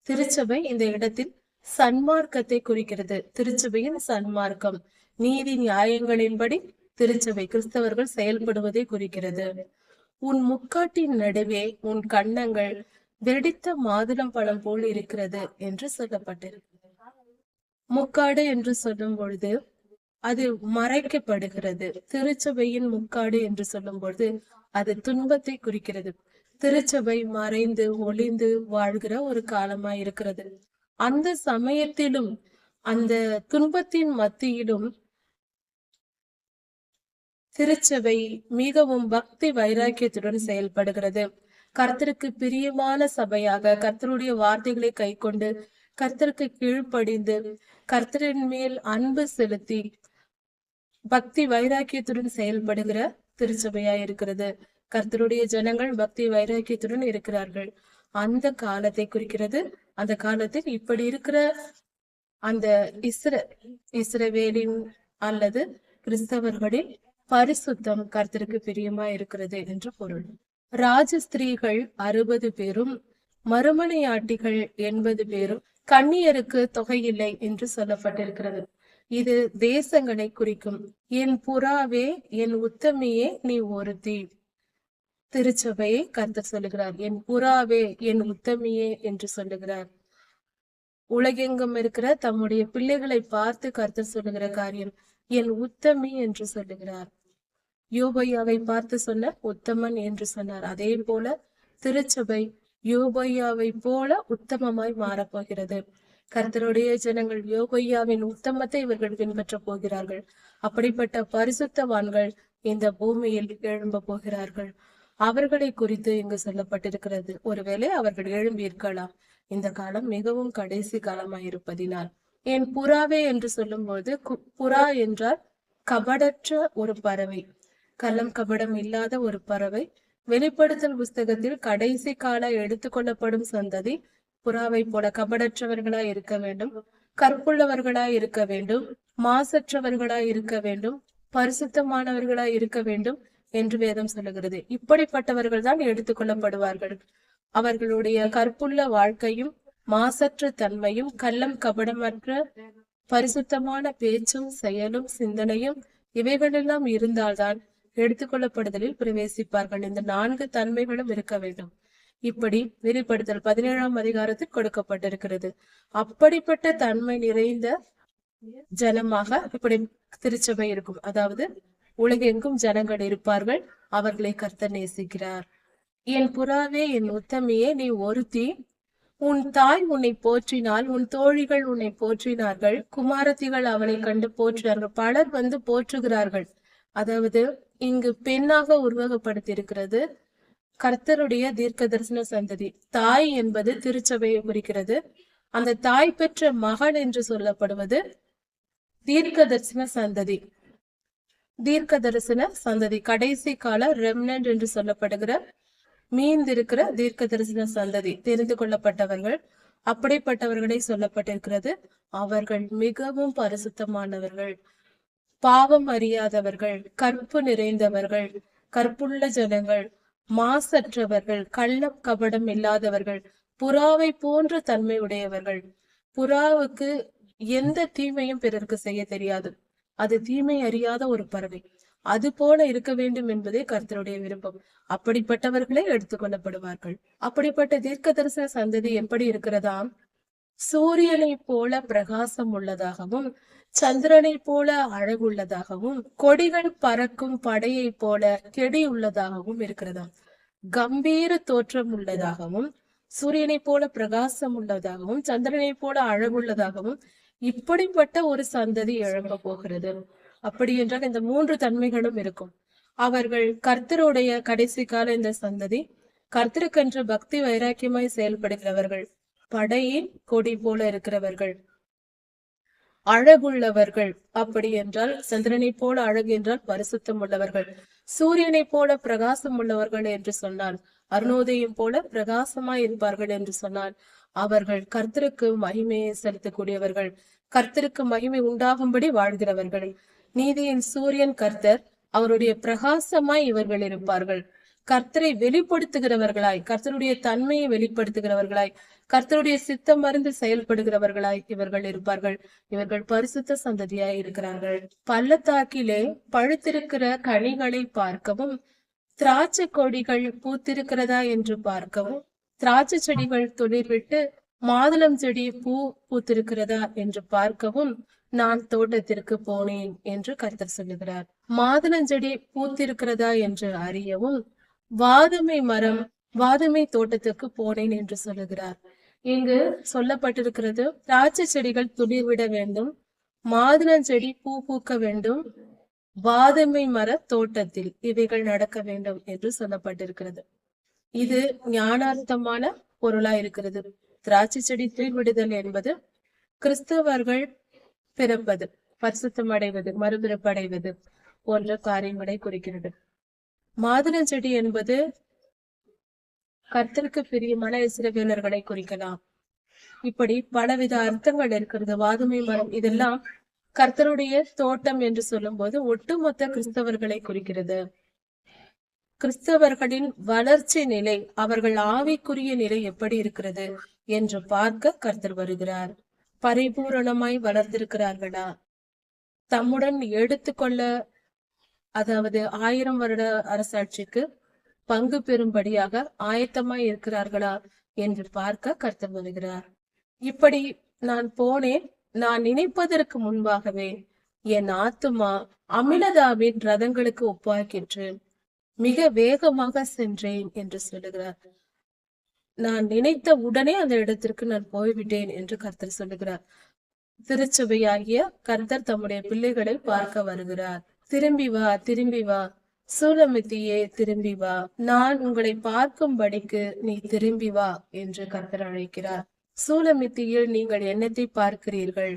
திருச்சபை இந்த இடத்தில் சன்மார்க்கத்தை குறிக்கிறது. திருச்சபையின் சன்மார்க்கம் நீதி நியாயங்களின்படி திருச்சபை கிறிஸ்தவர்கள் செயல்படுவதை குறிக்கிறது. உன் முக்காட்டின் நடுவே உன் கன்னங்கள் வெடித்த மாதுளம் பழம் போல் இருக்கிறது என்று சொல்லப்பட்டிருக்கிறது. முக்காடு என்று சொல்லும் பொழுது அது மறைக்கப்படுகிறது. திருச்சபையின் முக்காடு என்று சொல்லும் பொழுது அது துன்பத்தை குறிக்கிறது. திருச்சபை மறைந்து ஒளிந்து வாழ்கிற ஒரு காலமாய் இருக்கிறது. அந்த சமயத்திலும் அந்த துன்பத்தின் மத்தியிலும் திருச்சபை மிகவும் பக்தி வைராக்கியத்துடன் செயல்படுகிறது. கர்த்தருக்கு பிரியமான சபையாக கர்த்தருடைய வார்த்தைகளை கை கொண்டு கர்த்தருக்கு கீழ்ப்படிந்து கர்த்தரின் மேல் அன்பு செலுத்தி பக்தி வைராக்கியத்துடன் செயல்படுகிற திருச்சபையாய் இருக்கிறது. கர்த்தருடைய ஜனங்கள் பக்தி வைராக்கியத்துடன் இருக்கிறார்கள். அந்த காலத்தை குறிக்கிறது. அந்த காலத்தில் இப்படி இருக்கிற அந்த இஸ்ரவேலின் அல்லது கிறிஸ்தவர்களின் பரிசுத்தம் கர்த்தருக்கு பிரியமா இருக்கிறது என்று பொருள். ராஜஸ்திரீகள் 60 பேரும் மறுமனையாட்டிகள் 80 பேரும் கன்னியருக்கு தொகையில்லை என்று சொல்லப்பட்டிருக்கிறது. இது தேசங்களை குறிக்கும். என் புறாவே என் உத்தமியே நீ ஒருத்தி. திருச்சபையை கர்த்தர் சொல்லுகிறார், என் புறாவே என் உத்தமியே என்று சொல்லுகிறார். உலகெங்கும் இருக்கிற தம்முடைய பிள்ளைகளை பார்த்து கர்த்தர் சொல்லுகிற காரியம் என் உத்தமி என்று சொல்லுகிறார். யோபையாவை பார்த்து சொன்ன உத்தமன் என்று சொன்னார். அதே போல திருச்சபை யோபையாவை போல உத்தமமாய் மாறப்போகிறது. கர்த்தருடைய ஜனங்கள் யோபையாவின் உத்தமத்தை இவர்கள் பின்பற்ற போகிறார்கள். அப்படிப்பட்ட பரிசுத்தவான்கள் இந்த பூமியில் எழும்ப போகிறார்கள். அவர்களை குறித்து இங்கு சொல்லப்பட்டிருக்கிறது. ஒருவேளை அவர்கள் எழும்பி இருக்கலாம். இந்த காலம் மிகவும் கடைசி காலமாயிருப்பதினால் என் புறாவே என்று சொல்லும் போது புறா என்றால் கபடற்ற ஒரு பறவை, கள்ளம் கபடம் இல்லாத ஒரு பறவை. வெளிப்படுத்தல் புஸ்தகத்தில் கடைசி கால எடுத்துக்கொள்ளப்படும் சந்ததி புறாவை போல கபடற்றவர்களாய் இருக்க வேண்டும், கற்புள்ளவர்களாய் இருக்க வேண்டும், மாசற்றவர்களாய் இருக்க வேண்டும், பரிசுத்தமானவர்களாய் இருக்க வேண்டும் என்று வேதம் சொல்லுகிறது. இப்படிப்பட்டவர்கள் தான் எடுத்துக்கொள்ளப்படுவார்கள். அவர்களுடைய கற்புள்ள வாழ்க்கையும் மாசற்ற தன்மையும் கள்ளம் கபடமற்ற பரிசுத்தமான பேச்சும் செயலும் சிந்தனையும் இவைகளெல்லாம் இருந்தால்தான் எடுத்துக்கொள்ளப்படுதலில் பிரவேசிப்பார்கள். இந்த 4 தன்மைகளும் இருக்க வேண்டும். இப்படி வெளிப்படுத்தல் 17ஆம் அதிகாரத்தில் கொடுக்கப்பட்டிருக்கிறது. அப்படிப்பட்ட தன்மை நிறைந்த ஜனமாக இப்படி திருச்சபை இருக்கும். அதாவது உலகெங்கும் ஜனங்கள் இருப்பார்கள். அவர்களை கர்த்தர் நேசிக்கிறார். என் புறாவே, என் உத்தமியே, நீ ஒருத்தி. உன் தாய் உன்னை போற்றினால், உன் தோழிகள் உன்னை போற்றினார்கள், குமாரத்திகள் அவனை கண்டு போற்றினார்கள். பலர் வந்து போற்றுகிறார்கள். அதாவது இங்கு பெண்ணாக உருவகப்படுத்தி இருக்கிறது கர்த்தருடைய தீர்க்க தரிசன சந்ததி. தாய் என்பது திருச்சபையை குறிக்கிறது. அந்த தாய் பெற்ற மகன் என்று சொல்லப்படுவது தீர்க்க தரிசன சந்ததி. தீர்க்க தரிசன சந்ததி கடைசி கால ரெம்னன்ட் என்று சொல்லப்படுகிற மீந்திருக்கிற தீர்க்க தரிசன சந்ததி, தெரிந்து கொள்ளப்பட்டவர்கள். அப்படிப்பட்டவர்களை சொல்லப்பட்டிருக்கிறது. அவர்கள் மிகவும் பரிசுத்தமானவர்கள், பாவம் அறியாதவர்கள், கற்பு நிறைந்தவர்கள், கற்புள்ள ஜனங்கள், மாசற்றவர்கள், கள்ளம் கபடம் இல்லாதவர்கள், புறாவை போன்ற தன்மை உடையவர்கள். புறாவுக்கு எந்த தீமையும் பிறருக்கு செய்ய தெரியாது. அது தீமை அறியாத ஒரு பறவை. அது போல இருக்க வேண்டும் என்பதே கர்த்தருடைய விருப்பம். அப்படிப்பட்டவர்களே எடுத்துக்கொள்ளப்படுவார்கள். அப்படிப்பட்ட தீர்க்க தரிசன சந்ததி எப்படி இருக்கிறதாம்? சூரியனை போல பிரகாசம் உள்ளதாகவும், சந்திரனை போல அழகுள்ளதாகவும், கொடிகள் பறக்கும் படையை போல கெடி உள்ளதாகவும் இருக்கிறதாம். கம்பீர தோற்றம் உள்ளதாகவும், சூரியனை போல பிரகாசம் உள்ளதாகவும், சந்திரனை போல அழகுள்ளதாகவும் இப்படிப்பட்ட ஒரு சந்ததி எழும்ப போகிறது. அப்படி என்றால் இந்த 3 தன்மைகளும் இருக்கும். அவர்கள் கர்த்தருடைய கடைசி கால இந்த சந்ததி கர்த்தருக்கென்று பக்தி வைராக்கியமாய் செயல்படுகிறவர்கள், படையின் கொடி போல இருக்கிறவர்கள், அழகுள்ளவர்கள். அப்படி என்றால் சந்திரனை போல அழகு என்றால் பரிசுத்தம் உள்ளவர்கள், சூரியனை போல பிரகாசம் உள்ளவர்கள் என்று சொன்னால், அருணோதயம் போல பிரகாசமாய் இருப்பார்கள் என்று சொன்னால், அவர்கள் கர்த்தருக்கு மகிமையை செலுத்தக்கூடியவர்கள், கர்த்தருக்கு மகிமை உண்டாகும்படி வாழ்கிறவர்கள். நீதியின் சூரியன் கர்த்தர், அவருடைய பிரகாசமாய் இவர்கள் இருப்பார்கள். கர்த்தரை வெளிப்படுத்துகிறவர்களாய், கர்த்தருடைய தன்மையை வெளிப்படுத்துகிறவர்களாய், கர்த்தருடைய சித்தம் அறிந்து செயல்படுகிறவர்களாய் இவர்கள் இருப்பார்கள். இவர்கள் பரிசுத்த சந்ததியாய் இருக்கிறார்கள். பள்ளத்தாக்கிலே பழுத்திருக்கிற கனிகளை பார்க்கவும், திராட்சை கொடிகள் பூத்திருக்கிறதா என்று பார்க்கவும், திராட்சை செடிகள் துளிர்விட்டு மாதுளம் செடி பூ பூத்திருக்கிறதா என்று பார்க்கவும் நான் தோட்டத்திற்கு போனேன் என்று கர்த்தர் சொல்லுகிறார். மாதுளஞ்செடி பூத்திருக்கிறதா என்று அறியவும் வாதுமை தோட்டத்துக்கு போனேன் என்று சொல்லுகிறார். இங்கு சொல்லப்பட்டிருக்கிறது, திராட்சை செடிகள் துளிர்விட வேண்டும், மாதுளஞ்செடி பூ பூக்க வேண்டும், வாதுமை மர தோட்டத்தில் இவைகள் நடக்க வேண்டும் என்று சொல்லப்பட்டிருக்கிறது. இது ஞானார்த்தமான பொருளா இருக்கிறது. திராட்சை செடி துளிர்விடுதல் என்பது கிறிஸ்தவர்கள் பிறப்பது, பரிசுத்தம் அடைவது, மறுபிறப்படைவது போன்ற காரியங்களை குறிக்கிறது. மாதுளஞ்செடி என்பது கர்த்தருக்கு பிரியமான இஸ்ரவேலர்களை குறிக்கலாம். இப்படி பலவித அர்த்தங்கள் இருக்கிறது. வாதுமை மரம் இதெல்லாம் கர்த்தருடைய தோட்டம் என்று சொல்லும் போது ஒட்டுமொத்த கிறிஸ்தவர்களை குறிக்கிறது. கிறிஸ்தவர்களின் வளர்ச்சி நிலை, அவர்கள் ஆவிக்குரிய நிலை எப்படி இருக்கிறது என்று பார்க்க கர்த்தர் வருகிறார். பரிபூரணமாய் வளர்ந்திருக்கிறார்களா? தம்முடன் எடுத்துக்கொள்ள, அதாவது 1000 வருட அரசாட்சிக்கு பங்கு பெறும்படியாக ஆயத்தமாய் இருக்கிறார்களா என்று பார்க்க கர்த்தர் வருகிறார். இப்படி நான் போனேன், நான் நினைப்பதற்கு முன்பாகவே என் ஆத்துமா அமிலதாவின் ரதங்களுக்கு ஒப்பாக்கிற்று, மிக வேகமாக சென்றேன் என்று சொல்லுகிறார். நான் நினைத்த உடனே அந்த இடத்திற்கு நான் போய்விட்டேன் என்று கர்த்தர் சொல்லுகிறார். திருச்சபையாகிய கர்த்தர் தம்முடைய பிள்ளைகளை பார்க்க வருகிறார். திரும்பி வா, திரும்பி வா, சூலமித்தியே திரும்பி வா, நான் உங்களை பார்க்கும்படிக்கு நீ திரும்பி வா என்று கர்த்தர் அழைக்கிறார். சூலமித்தியில் நீங்கள் என்னத்தை பார்க்கிறீர்கள்?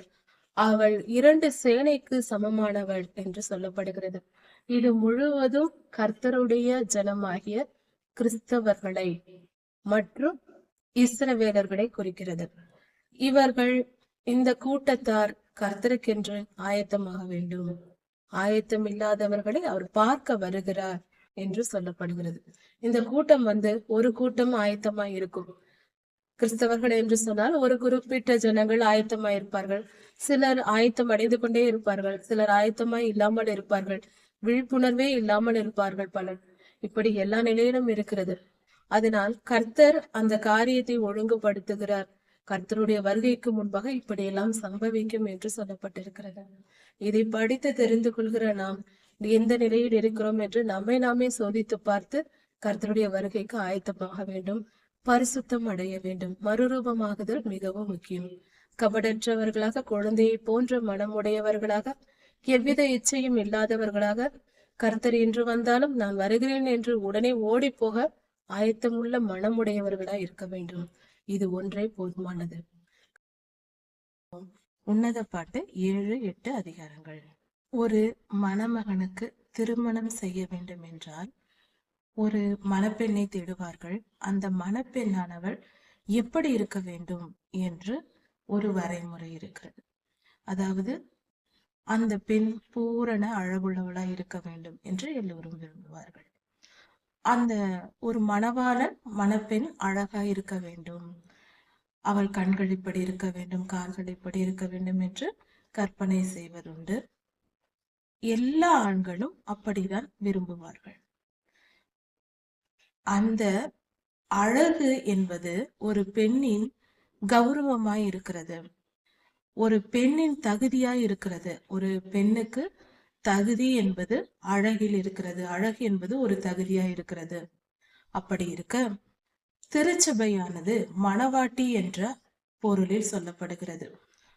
அவள் 2 சேனைக்கு சமமானவள் என்று சொல்லப்படுகிறது. இது முழுவதும் கர்த்தருடைய ஜனமாகிய கிறிஸ்தவர்களை மற்றும் இஸ்ரவேலர்களை குறிக்கிறது. இவர்கள், இந்த கூட்டத்தார் கர்த்தருக்கென்று ஆயத்தமாக வேண்டும். ஆயத்தம் இல்லாதவர்களை அவர் பார்க்க வருகிறார் என்று சொல்லப்படுகிறது. இந்த கூட்டம் ஒரு கூட்டம் ஆயத்தமாய் இருக்கும். கிறிஸ்தவர்கள் என்று சொன்னால் ஒரு குறிப்பிட்ட ஜனங்கள் ஆயத்தமாய் இருப்பார்கள். சிலர் ஆயத்தம் அடைந்து கொண்டே இருப்பார்கள், சிலர் ஆயத்தமாய் இல்லாமல் இருப்பார்கள், விழிப்புணர்வே இல்லாமல் இருப்பார்கள் பலர். இப்படி எல்லா நிலையிலும் இருக்கிறது. அதனால் கர்த்தர் அந்த காரியத்தை ஒழுங்குபடுத்துகிறார். கர்த்தருடைய வருகைக்கு முன்பாக இப்படியெல்லாம் சம்பவிக்கும் என்று சொல்லப்பட்டிருக்கிறது. இதை படித்து தெரிந்து கொள்கிற நாம் எந்த நிலையில் இருக்கிறோம் என்று நம்மை நாமே சோதித்து பார்த்து கர்த்தருடைய வருகைக்கு ஆயத்தமாக வேண்டும், பரிசுத்தம் அடைய வேண்டும். மறுரூபமாகுதல் மிகவும் முக்கியம். கபடற்றவர்களாக, குழந்தையை போன்ற மனமுடையவர்களாக, எவ்வித இச்சையும் இல்லாதவர்களாக, கர்த்தர் என்று வந்தாலும் நான் வருகிறேன் என்று உடனே ஓடி போக ஆயத்தமுள்ள மனமுடையவர்களாய் இருக்க வேண்டும். இது ஒன்றே போதுமானது. உன்னத பாட்டு 7, 8 அதிகாரங்கள். ஒரு மணமகனுக்கு திருமணம் செய்ய வேண்டும் என்றால் ஒரு மணப்பெண்ணை தேடுவார்கள். அந்த மணப்பெண்ணானவள் எப்படி இருக்க வேண்டும் என்று ஒரு வரைமுறை இருக்கிறது. அதாவது அந்த பெண் பூரண அழகுள்ளவளாய் இருக்க வேண்டும் என்று எல்லோரும் விரும்புவார்கள். அந்த ஒரு மணவாளன் மணப்பெண் அழகாய் இருக்க வேண்டும், அவள் கண்கள் இப்படி இருக்க வேண்டும், கால்கள் இப்படி இருக்க வேண்டும் என்று கற்பனை செய்வதுண்டு. எல்லா ஆண்களும் அப்படிதான் விரும்புவார்கள். அந்த அழகு என்பது ஒரு பெண்ணின் கௌரவமாய் இருக்கிறது, ஒரு பெண்ணின் தகுதியாய் இருக்கிறது. ஒரு பெண்ணுக்கு தகுதி என்பது அழகில் இருக்கிறது, அழகு என்பது ஒரு தகுதியாய் இருக்கிறது. அப்படி இருக்க திருச்சபையானது மணவாட்டி என்ற பொருளில் சொல்லப்படுகிறது.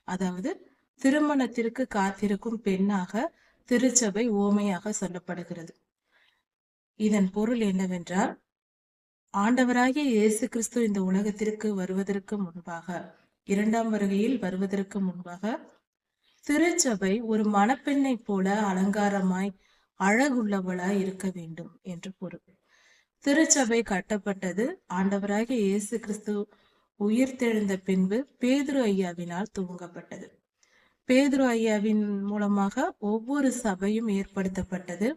அதாவது திருமணத்திற்கு காத்திருக்கும் பெண்ணாக திருச்சபை ஓமையாக சொல்லப்படுகிறது. இதன் பொருள் என்னவென்றால், ஆண்டவராகிய இயேசு கிறிஸ்து இந்த உலகத்திற்கு வருவதற்கு முன்பாக, இரண்டாம் வருகையில் வருவதற்கு முன்பாக திருச்சபை ஒரு மணப்பெண்ணை போல அலங்காரமாய் அழகுள்ளவளாய் இருக்க வேண்டும் என்று பொருள். திருச்சபை கட்டப்பட்டது ஆண்டவராகிய இயேசு கிறிஸ்து உயிர்த்தெழுந்த பின்பு பேதுரு ஐயாவினால் துவங்கப்பட்டது. பேதுரு ஐயாவின் மூலமாக ஒவ்வொரு சபையும் ஏற்படுத்தப்பட்டது,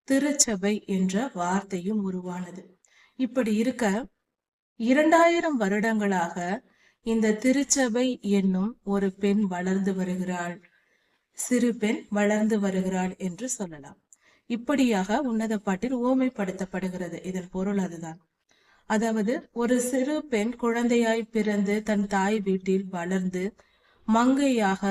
திருச்சபை என்ற வார்த்தையும் உருவானது. இப்படி இருக்க 2000 வருடங்களாக இந்த திருச்சபை என்னும் ஒரு பெண் வளர்ந்து வருகிறாள், சிறு பெண் வளர்ந்து வருகிறாள் என்று சொல்லலாம். இப்படியாக உன்னத பாட்டில் ஓமைப்படுத்தப்படுகிறது. இதன் பொருள் அதுதான். அதாவது ஒரு சிறு பெண் குழந்தையாய் பிறந்து தன் தாய் வீட்டில் வளர்ந்து மங்கையாக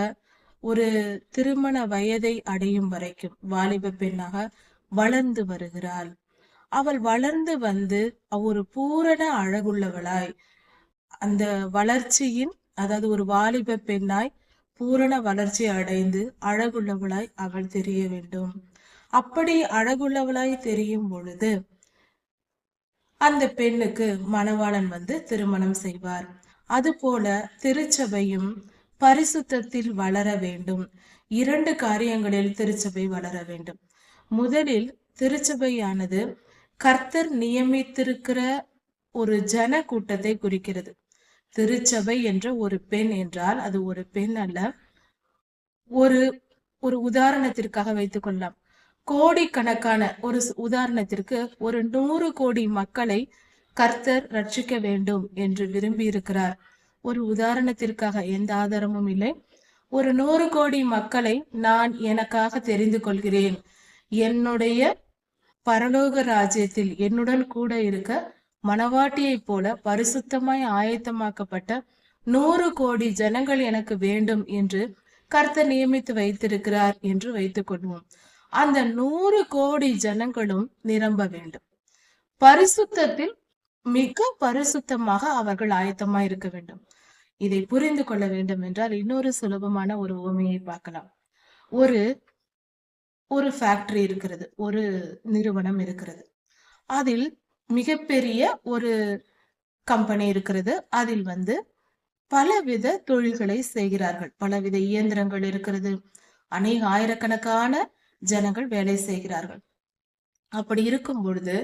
ஒரு திருமண வயதை அடையும் வரைக்கும் வாலிப பெண்ணாக வளர்ந்து வருகிறாள். அவள் வளர்ந்து வந்து ஒரு பூரண அழகுள்ளவளாய், அந்த வளர்ச்சியின், அதாவது ஒரு வாலிப பெண்ணாய் பூரண வளர்ச்சி அடைந்து அழகுள்ளவளாய் அவள் தெரிய வேண்டும். அப்படி அழகுள்ளவளாய் தெரியும் பொழுது அந்த பெண்ணுக்கு மணவாளன் திருமணம் செய்வார். அதுபோல திருச்சபையும் பரிசுத்தத்தில் வளர வேண்டும். 2 காரியங்களில் திருச்சபை வளர வேண்டும். முதலில் திருச்சபையானது கர்த்தர் நியமித்திருக்கிற ஒரு ஜன கூட்டத்தை குறிக்கிறது. திருச்சபை என்ற ஒரு பெண் என்றால் அது ஒரு பெண் அல்ல. ஒரு உதாரணத்திற்காக வைத்துக் கொள்ளலாம். கோடிக்கணக்கான, ஒரு உதாரணத்திற்கு ஒரு 100 கோடி மக்களை கர்த்தர் ரட்சிக்க வேண்டும் என்று விரும்பி இருக்கிறார். ஒரு உதாரணத்திற்காக, எந்த ஆதாரமும் இல்லை. ஒரு 100 கோடி மக்களை நான் எனக்காக தெரிந்து கொள்கிறேன், என்னுடைய பரலோக ராஜ்யத்தில் என்னுடன் கூட இருக்க மணவாட்டியை போல பரிசுத்தமாய் ஆயத்தமாக்கப்பட்ட 100 கோடி ஜனங்கள் எனக்கு வேண்டும் என்று கர்த்தர் நியமித்து வைத்திருக்கிறார் என்று வைத்துக் கொள்வோம். அந்த 100 கோடி ஜனங்களும் நிரம்ப வேண்டும். பரிசுத்தத்தில் மிக பரிசுத்தமாக அவர்கள் ஆயத்தமாய் இருக்க வேண்டும். இதை புரிந்து கொள்ள வேண்டும் என்றால் இன்னொரு சுலபமான ஒரு உவமையை பார்க்கலாம். ஒரு ஃபேக்டரி இருக்கிறது, ஒரு நிறுவனம் இருக்கிறது. அதில் மிகப்பெரிய ஒரு கம்பெனி இருக்கிறது. அதில் பலவித தொழில்களை செய்கிறார்கள், பலவித இயந்திரங்கள் இருக்கிறது, அநேக ஆயிரக்கணக்கான ஜனங்கள் வேலை செய்கிறார்கள். அப்படி இருக்கும் பொழுது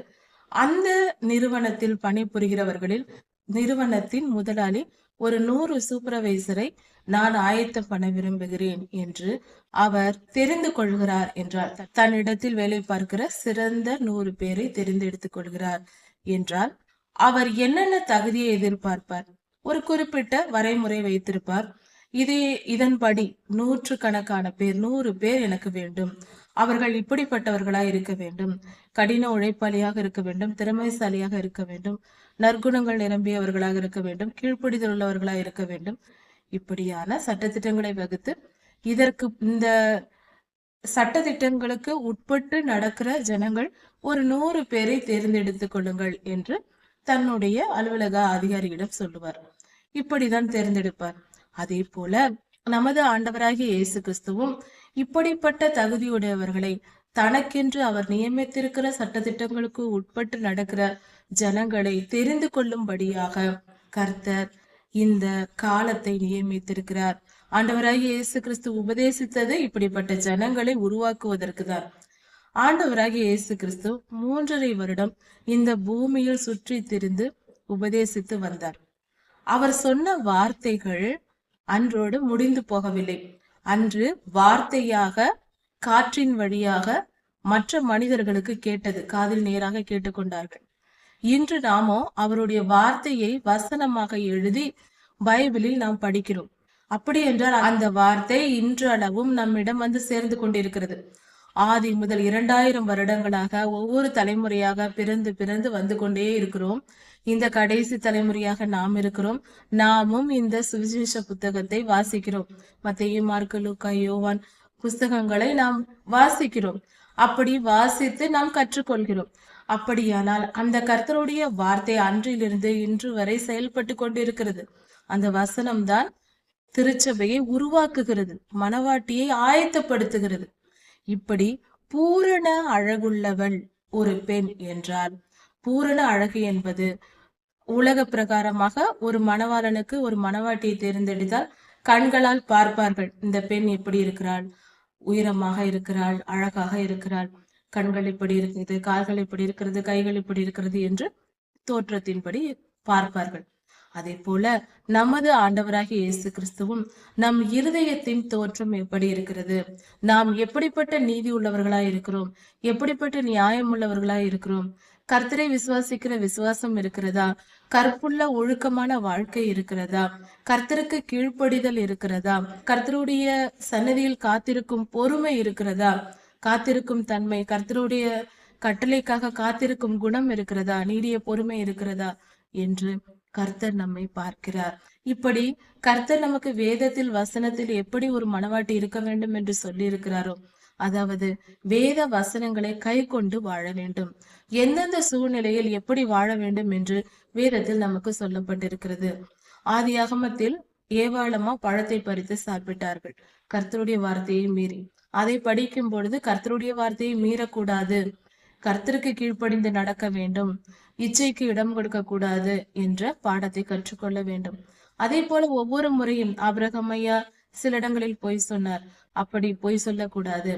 அந்த நிறுவனத்தில் பணிபுரிகிறவர்களில் நிறுவனத்தின் முதலாளி ஒரு 100 சூப்பர்வைசரை நான் ஆயத்தம் பண்ண விரும்புகிறேன் என்று அவர் தெரிந்து கொள்கிறார் என்றால், தன்னிடத்தில் வேலை பார்க்கிற சிறந்த 100 பேரை தெரிந்தெடுத்துக் கொள்கிறார் என்றால், அவர் என்னென்ன தகுதியை எதிர்பார்ப்பார்? ஒரு குறிப்பிட்ட வரைமுறை வைத்திருப்பார். இதன்படி 100 பேர் எனக்கு வேண்டும். அவர்கள் இப்படிப்பட்டவர்களாய் இருக்க வேண்டும், கடின உழைப்பாளியாக இருக்க வேண்டும், திறமைசாலியாக இருக்க வேண்டும், நற்குணங்கள் நிரம்பியவர்களாக இருக்க வேண்டும், கீழ்ப்படிதல் உள்ளவர்களாக இருக்க வேண்டும். இப்படியான சட்டத்திட்டங்களை வகுத்து இந்த சட்டத்திட்டங்களுக்கு உட்பட்டு நடக்கிற ஜனங்கள் ஒரு 100 பேரை தேர்ந்தெடுத்துக் கொள்ளுங்கள் என்று தன்னுடைய அலுவலக அதிகாரியிடம் சொல்லுவார். இப்படிதான் தேர்ந்தெடுப்பார். அதே போல நமது ஆண்டவராகிய இயேசு கிறிஸ்துவும் இப்படிப்பட்ட தகுதியுடையவர்களை தனக்கென்று அவர் நியமித்திருக்கிற சட்டத்திட்டங்களுக்கு உட்பட்டு நடக்கிற ஜனங்களை தெரிந்து கொள்ளும்படியாக கர்த்தர் இந்த காலத்தை நியமித்திருக்கிறார். ஆண்டவராகிய இயேசு கிறிஸ்து உபதேசித்தது இப்படிப்பட்ட ஜனங்களை உருவாக்குவதற்கு தான். ஆண்டவராகிய இயேசு கிறிஸ்து 3.5 வருடம் இந்த பூமியில் சுற்றி திரிந்து உபதேசித்து வந்தார். அவர் சொன்ன வார்த்தைகள் அன்றோடு முடிந்து போகவில்லை. அன்று வார்த்தையாக காற்றின் வழியாக மற்ற மனிதர்களுக்கு கேட்டது, காதில் நேராக கேட்டுக்கொண்டார்கள். இன்று நாமோ அவருடைய வார்த்தையை வசனமாக எழுதி பைபிளில் நாம் படிக்கிறோம். அப்படி என்றால் அந்த வார்த்தை இன்று அளவும் நம்மிடம் வந்து சேர்ந்து கொண்டிருக்கிறது. ஆதி முதல் 2000 வருடங்களாக ஒவ்வொரு தலைமுறையாக பிறந்து பிறந்து வந்து கொண்டே இருக்கிறோம். இந்த கடைசி தலைமுறையாக நாம் இருக்கிறோம். நாமும் இந்த சுவிசேஷ புத்தகத்தை வாசிக்கிறோம். மத்தேயு, மார்க்கு, லூக்கா, யோவான் புஸ்தகங்களை நாம் வாசிக்கிறோம். அப்படி வாசித்து நாம் கற்றுக்கொள்கிறோம். அப்படியானால் அந்த கர்த்தருடைய வார்த்தை அன்றிலிருந்து இன்று வரை செயல்பட்டு கொண்டிருக்கிறது. அந்த வசனம்தான் திருச்சபையை உருவாக்குகிறது, மனவாட்டியை ஆயத்தப்படுத்துகிறது. இப்படி பூரண அழகுள்ளவள் ஒரு பெண் என்றால், பூரண அழகு என்பது உலக பிரகாரமாக ஒரு மணவாளனுக்கு ஒரு மணவாட்டியை தேர்ந்தெடுத்தால் கண்களால் பார்ப்பார்கள். இந்த பெண் எப்படி இருக்கிறாள், உயரமாக இருக்கிறாள், அழகாக இருக்கிறாள், கண்கள் இப்படி இருக்கிறது, கால்கள் இப்படி இருக்கிறது, கைகள் இப்படி இருக்கிறது என்று தோற்றத்தின்படி பார்ப்பார்கள். அதே போல நமது ஆண்டவராகிய இயேசு கிறிஸ்துவும் நம் இருதயத்தின் தோற்றம் எப்படி இருக்கிறது, நாம் எப்படிப்பட்ட நீதி உள்ளவர்களாய் இருக்கிறோம், எப்படிப்பட்ட நியாயம் உள்ளவர்களாய் இருக்கிறோம், கர்த்தரை விசுவாசிக்கிற விசுவாசம் இருக்கிறதா, கற்புள்ள ஒழுக்கமான வாழ்க்கை இருக்கிறதா, கர்த்தருக்கு கீழ்ப்படிதல் இருக்கிறதா, கர்த்தருடைய சன்னதியில் காத்திருக்கும் பொறுமை இருக்கிறதா, காத்திருக்கும் தன்மை, கர்த்தருடைய கட்டளைக்காக காத்திருக்கும் குணம் இருக்கிறதா, நீடிய பொறுமை இருக்கிறதா என்று கர்த்தர் நம்மை பார்க்கிறார். இப்படி கர்த்தர் நமக்கு வேதத்தில் வசனத்தில் எப்படி ஒரு மனவாட்டி இருக்க வேண்டும் என்று சொல்லி இருக்கிறாரோ, அதாவது வேத வசனங்களை கை கொண்டு வாழ வேண்டும், எந்தெந்த சூழ்நிலையில் எப்படி வாழ வேண்டும் என்று வேதத்தில் நமக்கு சொல்லப்பட்டிருக்கிறது. ஆதியாகமத்தில் ஏவாளமா பழத்தை பறித்து சாப்பிட்டார்கள், கர்த்தருடைய வார்த்தையை மீறி. அதை படிக்கும் பொழுது கர்த்தருடைய வார்த்தையை மீறக்கூடாது, கர்த்தருக்கு கீழ்ப்படிந்து நடக்க வேண்டும், இச்சைக்கு இடம் கொடுக்க கூடாது என்ற பாடத்தை கற்றுக்கொள்ள வேண்டும். அதே போல ஒவ்வொரு முறையும் ஆபிரகாம் ஐயா சில இடங்களில் பொய் சொன்னார், அப்படி பொய் சொல்லக்கூடாது.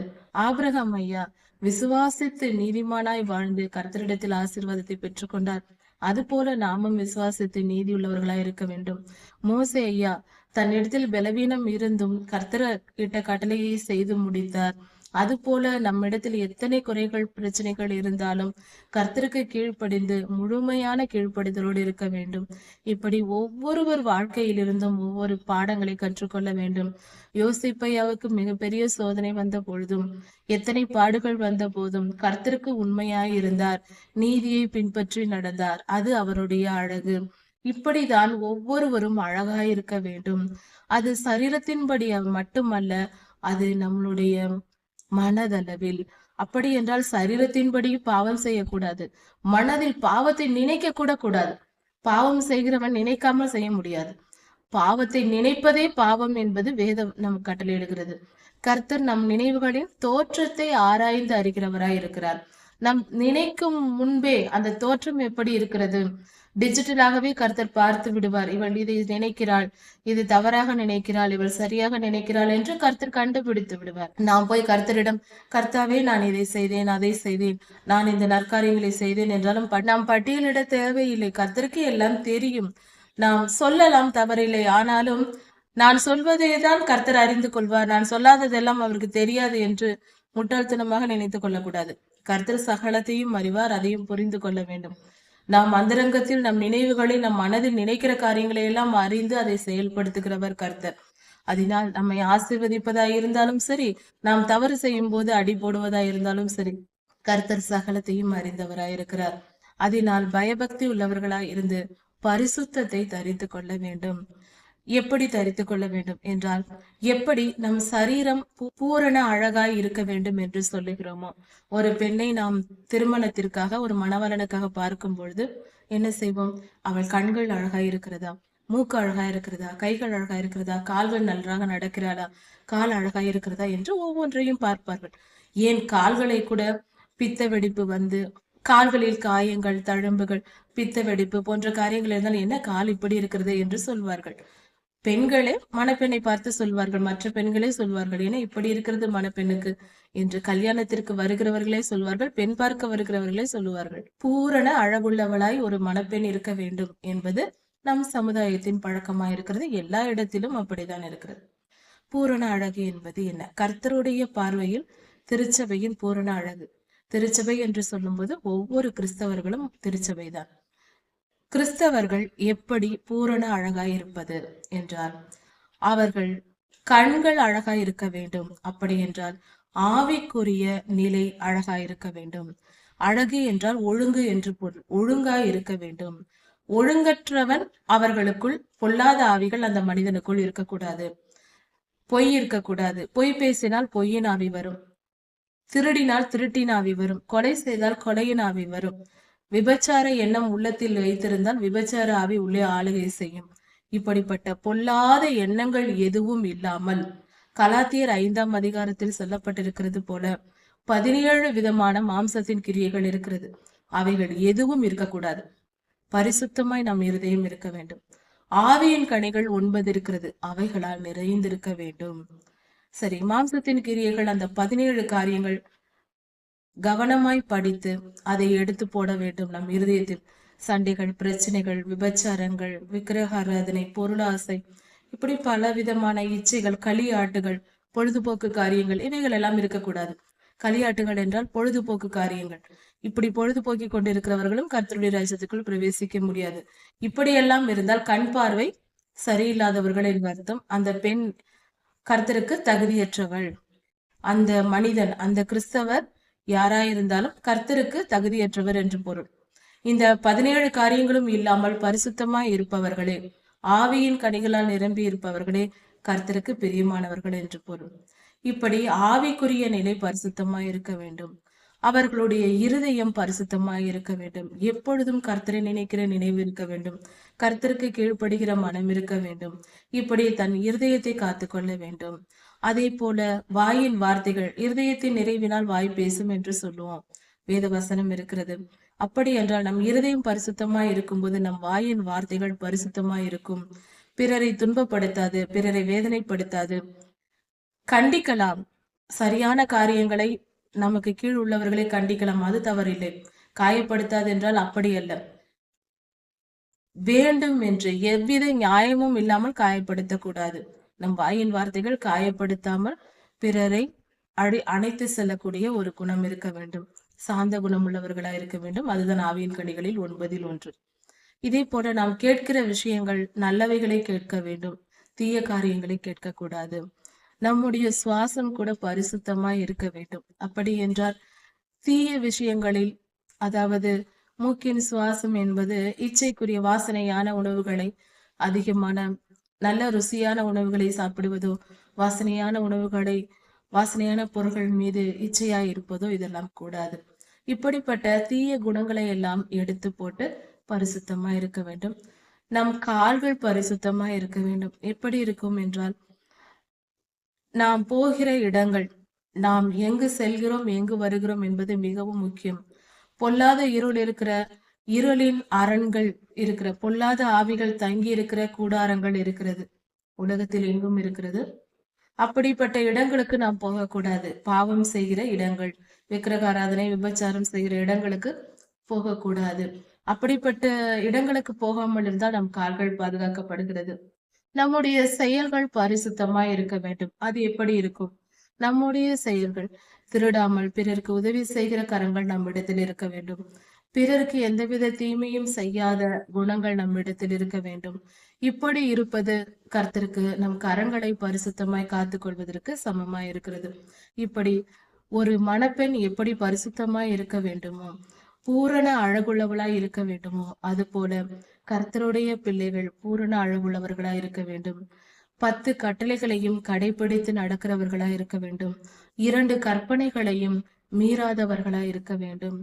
ஆபிரகாம் ஐயா விசுவாசித்து நீதிமானாய் வாழ்ந்து கர்த்தரிடத்தில் ஆசீர்வாதத்தை பெற்றுக்கொண்டார். அது போல நாமும் விசுவாசித்து நீதி உள்ளவர்களாய் இருக்க வேண்டும். மோசே ஐயா தன்னிடத்தில் பலவீனம் இருந்தும் கர்த்தர் இட்ட கட்டளையை செய்து முடித்தார். அது போல நம்மிடத்தில் எத்தனை குறைகள் பிரச்சனைகள் இருந்தாலும் கர்த்தருக்கு கீழ்ப்படிந்து முழுமையான கீழ்ப்படிதலோடு இருக்க வேண்டும். இப்படி ஒவ்வொருவர் வாழ்க்கையிலிருந்தும் ஒவ்வொரு பாடங்களை கற்றுக்கொள்ள வேண்டும். யோசிப்பையாவுக்கு மிகப்பெரிய சோதனை வந்த பொழுதும், எத்தனை பாடுகள் வந்த போதும் கர்த்தருக்கு உண்மையாய் இருந்தார், நீதியை பின்பற்றி நடந்தார். அது அவருடைய அழகு. இப்படிதான் ஒவ்வொருவரும் அழகாய் இருக்க வேண்டும். அது சரீரத்தின்படி மட்டுமல்ல, அது நம்மளுடைய மனதளவில். அப்படி என்றால் சரீரத்தின்படி பாவம் செய்யக்கூடாது, மனதில் பாவத்தை நினைக்க கூட கூடாது. பாவம் செய்கிறவன் நினைக்காமல் செய்ய முடியாது. பாவத்தை நினைப்பதே பாவம் என்பது வேதம் நம் கட்டளையிடுகிறது. கர்த்தர் நம் நினைவுகளின் தோற்றத்தை ஆராய்ந்து அறிகிறவராய் இருக்கிறார். நம் நினைக்கும் முன்பே அந்த தோற்றம் எப்படி இருக்கிறது, டிஜிட்டலாகவே கர்த்தர் பார்த்து விடுவார். இவள் இதை நினைக்கிறாள், இது தவறாக நினைக்கிறாள், இவள் சரியாக நினைக்கிறாள் என்று கர்த்தர் கண்டுபிடித்து விடுவார். நாம் போய் கர்த்தரிடம், கர்த்தாவே நான் இதை செய்தேன், அதை செய்தேன், நான் இந்த நற்காரியங்களை செய்தேன் என்றாலும் நாம் பட்டியலிட தேவையில்லை. கர்த்தருக்கு எல்லாம் தெரியும். நாம் சொல்லலாம், தவறில்லை. ஆனாலும் நான் சொல்வதே தான் கர்த்தர் அறிந்து கொள்வார், நான் சொல்லாததெல்லாம் அவருக்கு தெரியாது என்று முட்டாள்தனமாக நினைத்துக் கொள்ளக்கூடாது. கர்த்தர் சகலத்தையும் அறிவார், அதையும் புரிந்து கொள்ள வேண்டும். நாம் அந்தரங்கத்தில் நம் நினைவுகளை, நம் மனதில் நினைக்கிற காரியங்களை எல்லாம் அறிந்து அதை செயல்படுத்துகிறவர் கர்த்தர். அதனால் நம்மை ஆசீர்வதிப்பதாய் இருந்தாலும் சரி, நாம் தவறு செய்யும் போது அடி போடுவதாய் இருந்தாலும் சரி, கர்த்தர் சகலத்தையும் அறிந்தவராயிருக்கிறார். அதனால் பயபக்தி உள்ளவர்களாய் இருந்து பரிசுத்தத்தை தரித்து கொள்ள வேண்டும். எப்படி தரித்து கொள்ள வேண்டும் என்றால், எப்படி நம் சரீரம் பூரண அழகாய் இருக்க வேண்டும் என்று சொல்லுகிறோமோ, ஒரு பெண்ணை நாம் திருமணத்திற்காக, ஒரு மணவாளனுக்காக பார்க்கும் பொழுது என்ன செய்வோம்? அவள் கண்கள் அழகாய் இருக்கிறதா, மூக்கு அழகா இருக்கிறதா, கைகள் அழகா இருக்கிறதா, கால்கள் நன்றாக நடக்கிறாளா, கால் அழகா இருக்கிறதா என்று ஒவ்வொன்றையும் பார்ப்பார்கள். ஏன் கால்களை கூட பித்த வெடிப்பு வந்து, கால்களில் காயங்கள், தழும்புகள், பித்த வெடிப்பு போன்ற காரியங்கள் இருந்தால், என்ன கால் இப்படி இருக்கிறது என்று சொல்வார்கள். பெண்களே மணப்பெண்ணை பார்த்து சொல்வார்கள், மற்ற பெண்களே சொல்வார்கள், ஏன்னா இப்படி இருக்கிறது மணப்பெண்ணுக்கு என்று. கல்யாணத்திற்கு வருகிறவர்களே சொல்வார்கள், பெண் பார்க்க வருகிறவர்களே சொல்லுவார்கள். பூரண அழகுள்ளவளாய் ஒரு மணப்பெண் இருக்க வேண்டும் என்பது நம் சமுதாயத்தின் பழக்கமா இருக்கிறது. எல்லா இடத்திலும் அப்படித்தான் இருக்கிறது. பூரண அழகு என்பது என்ன? கர்த்தருடைய பார்வையில் திருச்சபையின் பூரண அழகு. திருச்சபை என்று சொல்லும்போது ஒவ்வொரு கிறிஸ்தவர்களும் திருச்சபைதான். கிறிஸ்தவர்கள் எப்படி பூரண அழகாய் இருப்பது என்றால், அவர்கள் கண்கள் அழகாய் இருக்க வேண்டும். அப்படி என்றால் ஆவிக்குரிய நிலை அழகாய் இருக்க வேண்டும். அழகு என்றால் ஒழுங்கு என்று பொருள். ஒழுங்காய் இருக்க வேண்டும். ஒழுங்கற்றவன் அவர்களுக்குள், பொல்லாத ஆவிகள் அந்த மனிதனுக்குள் இருக்கக்கூடாது. பொய் இருக்கக்கூடாது. பொய் பேசினால் பொய்யின் ஆவி வரும். திருடினால் திருட்டின் ஆவி வரும். கொலை செய்தால் கொலையின் ஆவி வரும். விபச்சார எண்ணம் உள்ளத்தில் வைத்திருந்தால் விபச்சார ஆவி உள்ளே ஆளுகை செய்யும். இப்படிப்பட்ட பொல்லாத எண்ணங்கள் எதுவும் இல்லாமல், கலாத்தியர் 5ஆம் அதிகாரத்தில் சொல்லப்பட்டிருக்கிறது போல 17 விதமான மாம்சத்தின் கிரியைகள் இருக்கிறது. அவைகள் எதுவும் இருக்கக்கூடாது. பரிசுத்தமாய் நம் இருதயம் இருக்க வேண்டும். ஆவியின் கனிகள் 9 இருக்கிறது, அவைகளால் நிறைந்திருக்க வேண்டும். சரி, மாம்சத்தின் கிரியைகள் அந்த 17 காரியங்கள் கவனமாய் படித்து அதை எடுத்து போட வேண்டும் நம் இருதயத்தில். சண்டைகள், பிரச்சனைகள், விபச்சாரங்கள், விக்கிரக ஆராதனை, பொருளாசை, இப்படி பல விதமான இச்சைகள், களியாட்டுகள், பொழுதுபோக்கு காரியங்கள், இவைகள் எல்லாம் இருக்கக்கூடாது. களியாட்டுகள் என்றால் பொழுதுபோக்கு காரியங்கள். இப்படி பொழுதுபோக்கி கொண்டிருக்கிறவர்களும் கர்த்தருடைய ராஜ்யத்துக்குள் பிரவேசிக்க முடியாது. இப்படியெல்லாம் இருந்தால் கண் பார்வை சரியில்லாதவர்கள் என்று அர்த்தம். அந்த பெண் கர்த்தருக்கு தகுதியற்றவள். அந்த மனிதன், அந்த கிறிஸ்தவர் யாராயிருந்தாலும் கர்த்தருக்கு தகுதியற்றவர் என்று பொருள். இந்த 17 காரியங்களும் இல்லாமல் பரிசுத்தமாய் இருப்பவர்களே, ஆவியின் கனிகளால் நிரம்பி இருப்பவர்களே கர்த்தருக்கு பிரியமானவர்கள் என்று பொருள். இப்படி ஆவிக்குரிய நிலை பரிசுத்தமாய் இருக்க வேண்டும். அவர்களுடைய இருதயம் பரிசுத்தமாய் இருக்க வேண்டும். எப்பொழுதும் கர்த்தரை நினைக்கிற நினைவு இருக்க வேண்டும். கர்த்தருக்கு கீழ்ப்படுகிற மனம் இருக்க வேண்டும். இப்படி தன் இருதயத்தை காத்து கொள்ள வேண்டும். அதே போல வாயின் வார்த்தைகள், இருதயத்தின் நிறைவினால் வாய் பேசும் என்று சொல்லுவோம், வேத வசனம் இருக்கிறது. அப்படி என்றால் நம் இருதயம் பரிசுத்தமாய் இருக்கும்போது நம் வாயின் வார்த்தைகள் பரிசுத்தமாய் இருக்கும். பிறரை துன்பப்படுத்தாது, பிறரை வேதனைப்படுத்தாது. கண்டிக்கலாம், சரியான காரியங்களை, நமக்கு கீழ் உள்ளவர்களை கண்டிக்கலாம், அது தவறில்லை. காயப்படுத்தாது என்றால் அப்படி அல்ல. வேண்டும் என்று எவ்வித நியாயமும் இல்லாமல் காயப்படுத்தக்கூடாது. நம் வாயின் வார்த்தைகள் காயப்படுத்தாமல் பிறரை அணைத்து செல்லக்கூடிய ஒரு குணம் இருக்க வேண்டும். சாந்த குணம் உள்ளவர்களா இருக்க வேண்டும். அதுதான் ஆவியின் கனிகளில் 9இல் 1. இதே போல நாம் கேட்கிற விஷயங்கள் நல்லவைகளை கேட்க வேண்டும், தீய காரியங்களை கேட்கக்கூடாது. நம்முடைய சுவாசம் கூட பரிசுத்தமாய் இருக்க வேண்டும். அப்படி என்றால் தீய விஷயங்களில், அதாவது மூக்கின் சுவாசம் என்பது இச்சைக்குரிய வாசனையான உணவுகளை, அதிகமான நல்ல ருசியான உணவுகளை சாப்பிடுவதோ, வாசனையான உணவுகளை, வாசனையான பொருட்கள் மீது இச்சையாய் இருப்பதோ இதெல்லாம் கூடாது. இப்படிப்பட்ட தீய குணங்களை எல்லாம் எடுத்து போட்டு பரிசுத்தமா இருக்க வேண்டும். நம் கால்கள் பரிசுத்தமா இருக்க வேண்டும். எப்படி இருக்கும் என்றால், நாம் போகிற இடங்கள், நாம் எங்கு செல்கிறோம் எங்கு வருகிறோம் என்பது மிகவும் முக்கியம். பொல்லாத இருள் இருக்கிற, இருளின் அரண்கள் இருக்கிற, பொல்லாத ஆவிகள் தங்கி இருக்கிற கூடாரங்கள் இருக்கிறது, உலகத்தில் எங்கும் இருக்கிறது. அப்படிப்பட்ட இடங்களுக்கு நாம் போகக்கூடாது. பாவம் செய்கிற இடங்கள், விக்கிரக ஆராதனை, விபச்சாரம் செய்கிற இடங்களுக்கு போகக்கூடாது. அப்படிப்பட்ட இடங்களுக்கு போகாமல் இருந்தால் நம் கால்கள் பாதுகாக்கப்படுகிறது. நம்முடைய செயல்கள் பரிசுத்தமாய் இருக்க வேண்டும். அது எப்படி இருக்கும்? நம்முடைய செயல்கள் திருடாமல் பிறருக்கு உதவி செய்கிற கரங்கள் நம்மிடத்தில் இருக்க வேண்டும். பிறருக்கு எந்தவித தீமையும் செய்யாத குணங்கள் நம்மிடத்தில் இருக்க வேண்டும். இப்படி இருப்பது கர்த்தருக்கு நம் கரங்களை பரிசுத்தமாய் காத்துக் கொள்வதற்கு சமமாய் இருக்கிறது. இப்படி ஒரு மணப்பெண் எப்படி பரிசுத்தமாய் இருக்க வேண்டுமோ, பூரண அழகுள்ளவளாய் இருக்க வேண்டுமோ, அது போல கர்த்தருடைய பிள்ளைகள் பூரண அழகுள்ளவர்களாய் இருக்க வேண்டும். 10 கட்டளைகளையும் கடைபிடித்து நடக்கிறவர்களாய் இருக்க வேண்டும். 2 கற்பனைகளையும் மீறாதவர்களாய் இருக்க வேண்டும்.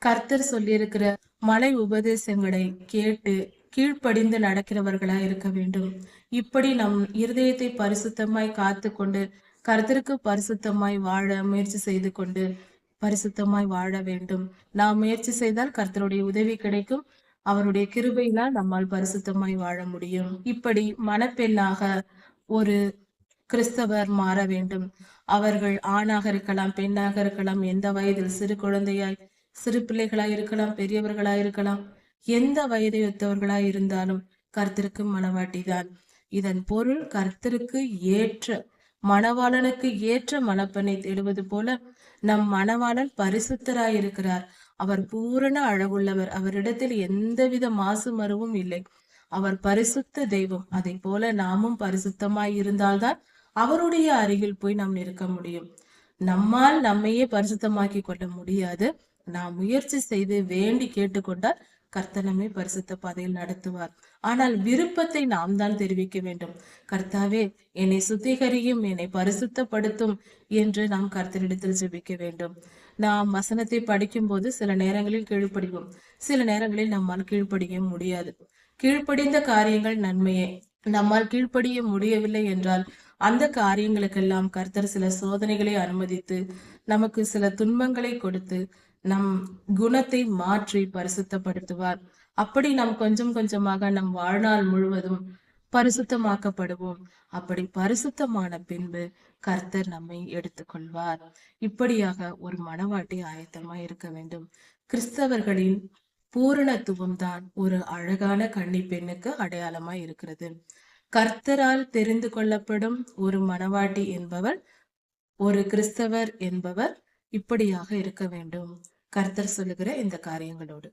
கர்த்தர் சொல்லியிருக்கிற மலை உபதேசங்களை கேட்டு கீழ்ப்படிந்து நடக்கிறவர்களாய் இருக்க வேண்டும். இப்படி நம் இருதயத்தை பரிசுத்தமாய் காத்து கொண்டு கர்த்தருக்கு பரிசுத்தமாய் வாழ முயற்சி செய்து கொண்டு பரிசுத்தமாய் வாழ வேண்டும். நாம் முயற்சி செய்தால் கர்த்தருடைய உதவி கிடைக்கும். அவருடைய கிருபையினால் நம்மால் பரிசுத்தமாய் வாழ முடியும். இப்படி மணப்பெண்ணாக ஒரு கிறிஸ்தவர் மாற வேண்டும். அவர்கள் ஆணாக இருக்கலாம், பெண்ணாக இருக்கலாம், எந்த வயதில் சிறு குழந்தையாய் சிறு பிள்ளைகளாய் இருக்கலாம், பெரியவர்களாய் இருக்கலாம், எந்த வயதையொத்தவர்களாய் இருந்தாலும் கர்த்தருக்கு மணவாட்டிதான். இதன் பொருள் கர்த்தருக்கு ஏற்ற மணவாளனுக்கு ஏற்ற மணப்பெண்ணை தேடுவது போல நம் மணவாளன் பரிசுத்தராய் இருக்கிறார். அவர் பூரண அழகுள்ளவர். அவரிடத்தில் எந்தவித மாசு மறுவும் இல்லை. அவர் பரிசுத்த தெய்வம். அதை போல நாமும் பரிசுத்தமாய் இருந்தால்தான் அவருடைய அருகில் போய் நாம் நிற்க முடியும். நம்மால் நம்மையே பரிசுத்தமாக்கி கொள்ள முடியாது. நாம் முயற்சி செய்து வேண்டி கேட்டுக்கொண்டால் கர்த்தர் நம்மை பரிசுத்த பாதையில் நடத்துவார். ஆனால் விருப்பத்தை நாம் தான் தெரிவிக்க வேண்டும். கர்த்தாவே, என்னை சுத்திகரியும், என்னை பரிசுத்தப்படுத்தும் என்று நாம் கர்த்தரிடத்தில் ஜெபிக்க வேண்டும். நாம் வசனத்தை படிக்கும் போது சில நேரங்களில் கீழ்ப்படிவோம், சில நேரங்களில் நம்மால் கீழ்ப்படிய முடியாது. கீழ்ப்படிந்த காரியங்கள் நன்மையே. நம்மால் கீழ்ப்படிய முடியவில்லை என்றால் அந்த காரியங்களுக்கெல்லாம் கர்த்தர் சில சோதனைகளை அனுமதித்து நமக்கு சில துன்பங்களை கொடுத்து நம் குணத்தை மாற்றி பரிசுத்தப்படுத்துவார். அப்படி நாம் கொஞ்சம் கொஞ்சமாக நம் வாழ்நாள் முழுவதும் பரிசுத்தமாக்கப்படுவோம். அப்படி பரிசுத்தமான பின்பு கர்த்தர் நம்மை எடுத்துக்கொள்வார். இப்படியாக ஒரு மணவாட்டி ஆயத்தமாய் இருக்க வேண்டும். கிறிஸ்தவர்களின் பூரணத்துவம் தான் ஒரு அழகான கன்னி பெண்ணுக்கு அடையாளமாய் இருக்கிறது. கர்த்தரால் தெரிந்து கொள்ளப்படும் ஒரு மணவாட்டி என்பவர், ஒரு கிறிஸ்தவர் என்பவர் இப்படியாக இருக்க வேண்டும். கர்த்தர் சொல்லுகிற இந்த காரியங்களோடு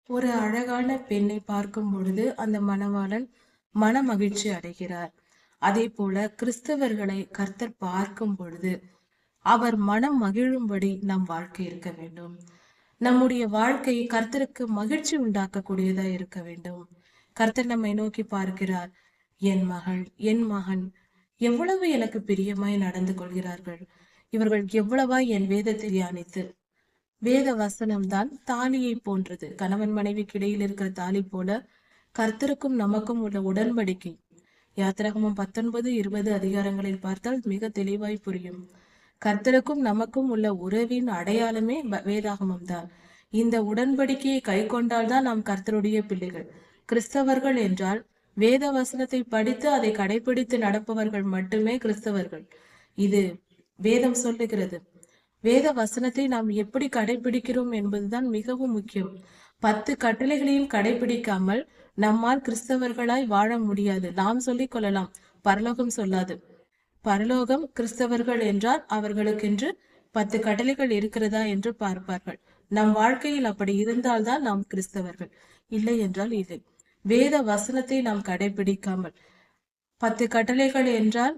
ஒரு அழகான பெண்ணை பார்க்கும் பொழுது அந்த மணவாளன் மன மகிழ்ச்சி அடைகிறார். அதே போல கிறிஸ்தவர்களை கர்த்தர் பார்க்கும் பொழுது அவர் மனம் மகிழும்படி நம் வாழ்க்கை இருக்க வேண்டும். நம்முடைய வாழ்க்கை கர்த்தருக்கு மகிழ்ச்சி உண்டாக்கக்கூடியதா இருக்க வேண்டும். கர்த்தர் நம்மை நோக்கி பார்க்கிறார். என் மகள், என் மகன் எவ்வளவு எனக்கு பிரியமாய் நடந்து கொள்கிறார்கள். இவர்கள் எவ்வளவாய் என் வேதத்தை தியானித்து, வேத வசனம்தான் தாலியை போன்றது. கணவன் மனைவிக்கு இடையில் இருக்கிற தாலி போல கர்த்தருக்கும் நமக்கும் உள்ள உடன்படிக்கை யாத்திராகமம் 19-20 அதிகாரங்களில் பார்த்தால் மிக தெளிவாய் புரியும். கர்த்தருக்கும் நமக்கும் உள்ள உறவின் அடையாளமே வேதாகமம் தான். இந்த உடன்படிக்கையை கை கொண்டால்தான் நாம் கர்த்தருடைய பிள்ளைகள். கிறிஸ்தவர்கள் என்றால் வேத வசனத்தை படித்து அதை கடைபிடித்து நடப்பவர்கள் மட்டுமே கிறிஸ்தவர்கள். இது வேதம் சொல்லுகிறது. வேத வசனத்தை நாம் எப்படி கடைபிடிக்கிறோம் என்பதுதான் மிகவும் முக்கியம். 10 கட்டளைகளையும் கடைபிடிக்காமல் நம்மால் கிறிஸ்தவர்களாய் வாழ முடியாது. நாம் சொல்லிக் கொள்ளலாம், பரலோகம் சொல்லாது. பரலோகம் கிறிஸ்தவர்கள் என்றால் அவர்களுக்கென்று 10 கட்டளைகள் இருக்கிறதா என்று பார்ப்பார்கள். நம் வாழ்க்கையில் அப்படி இருந்தால்தான் நாம் கிறிஸ்தவர்கள், இல்லை என்றால் இல்லை. வேத வசனத்தை நாம் கடைபிடிக்காமல் 10 கட்டளைகள் என்றால்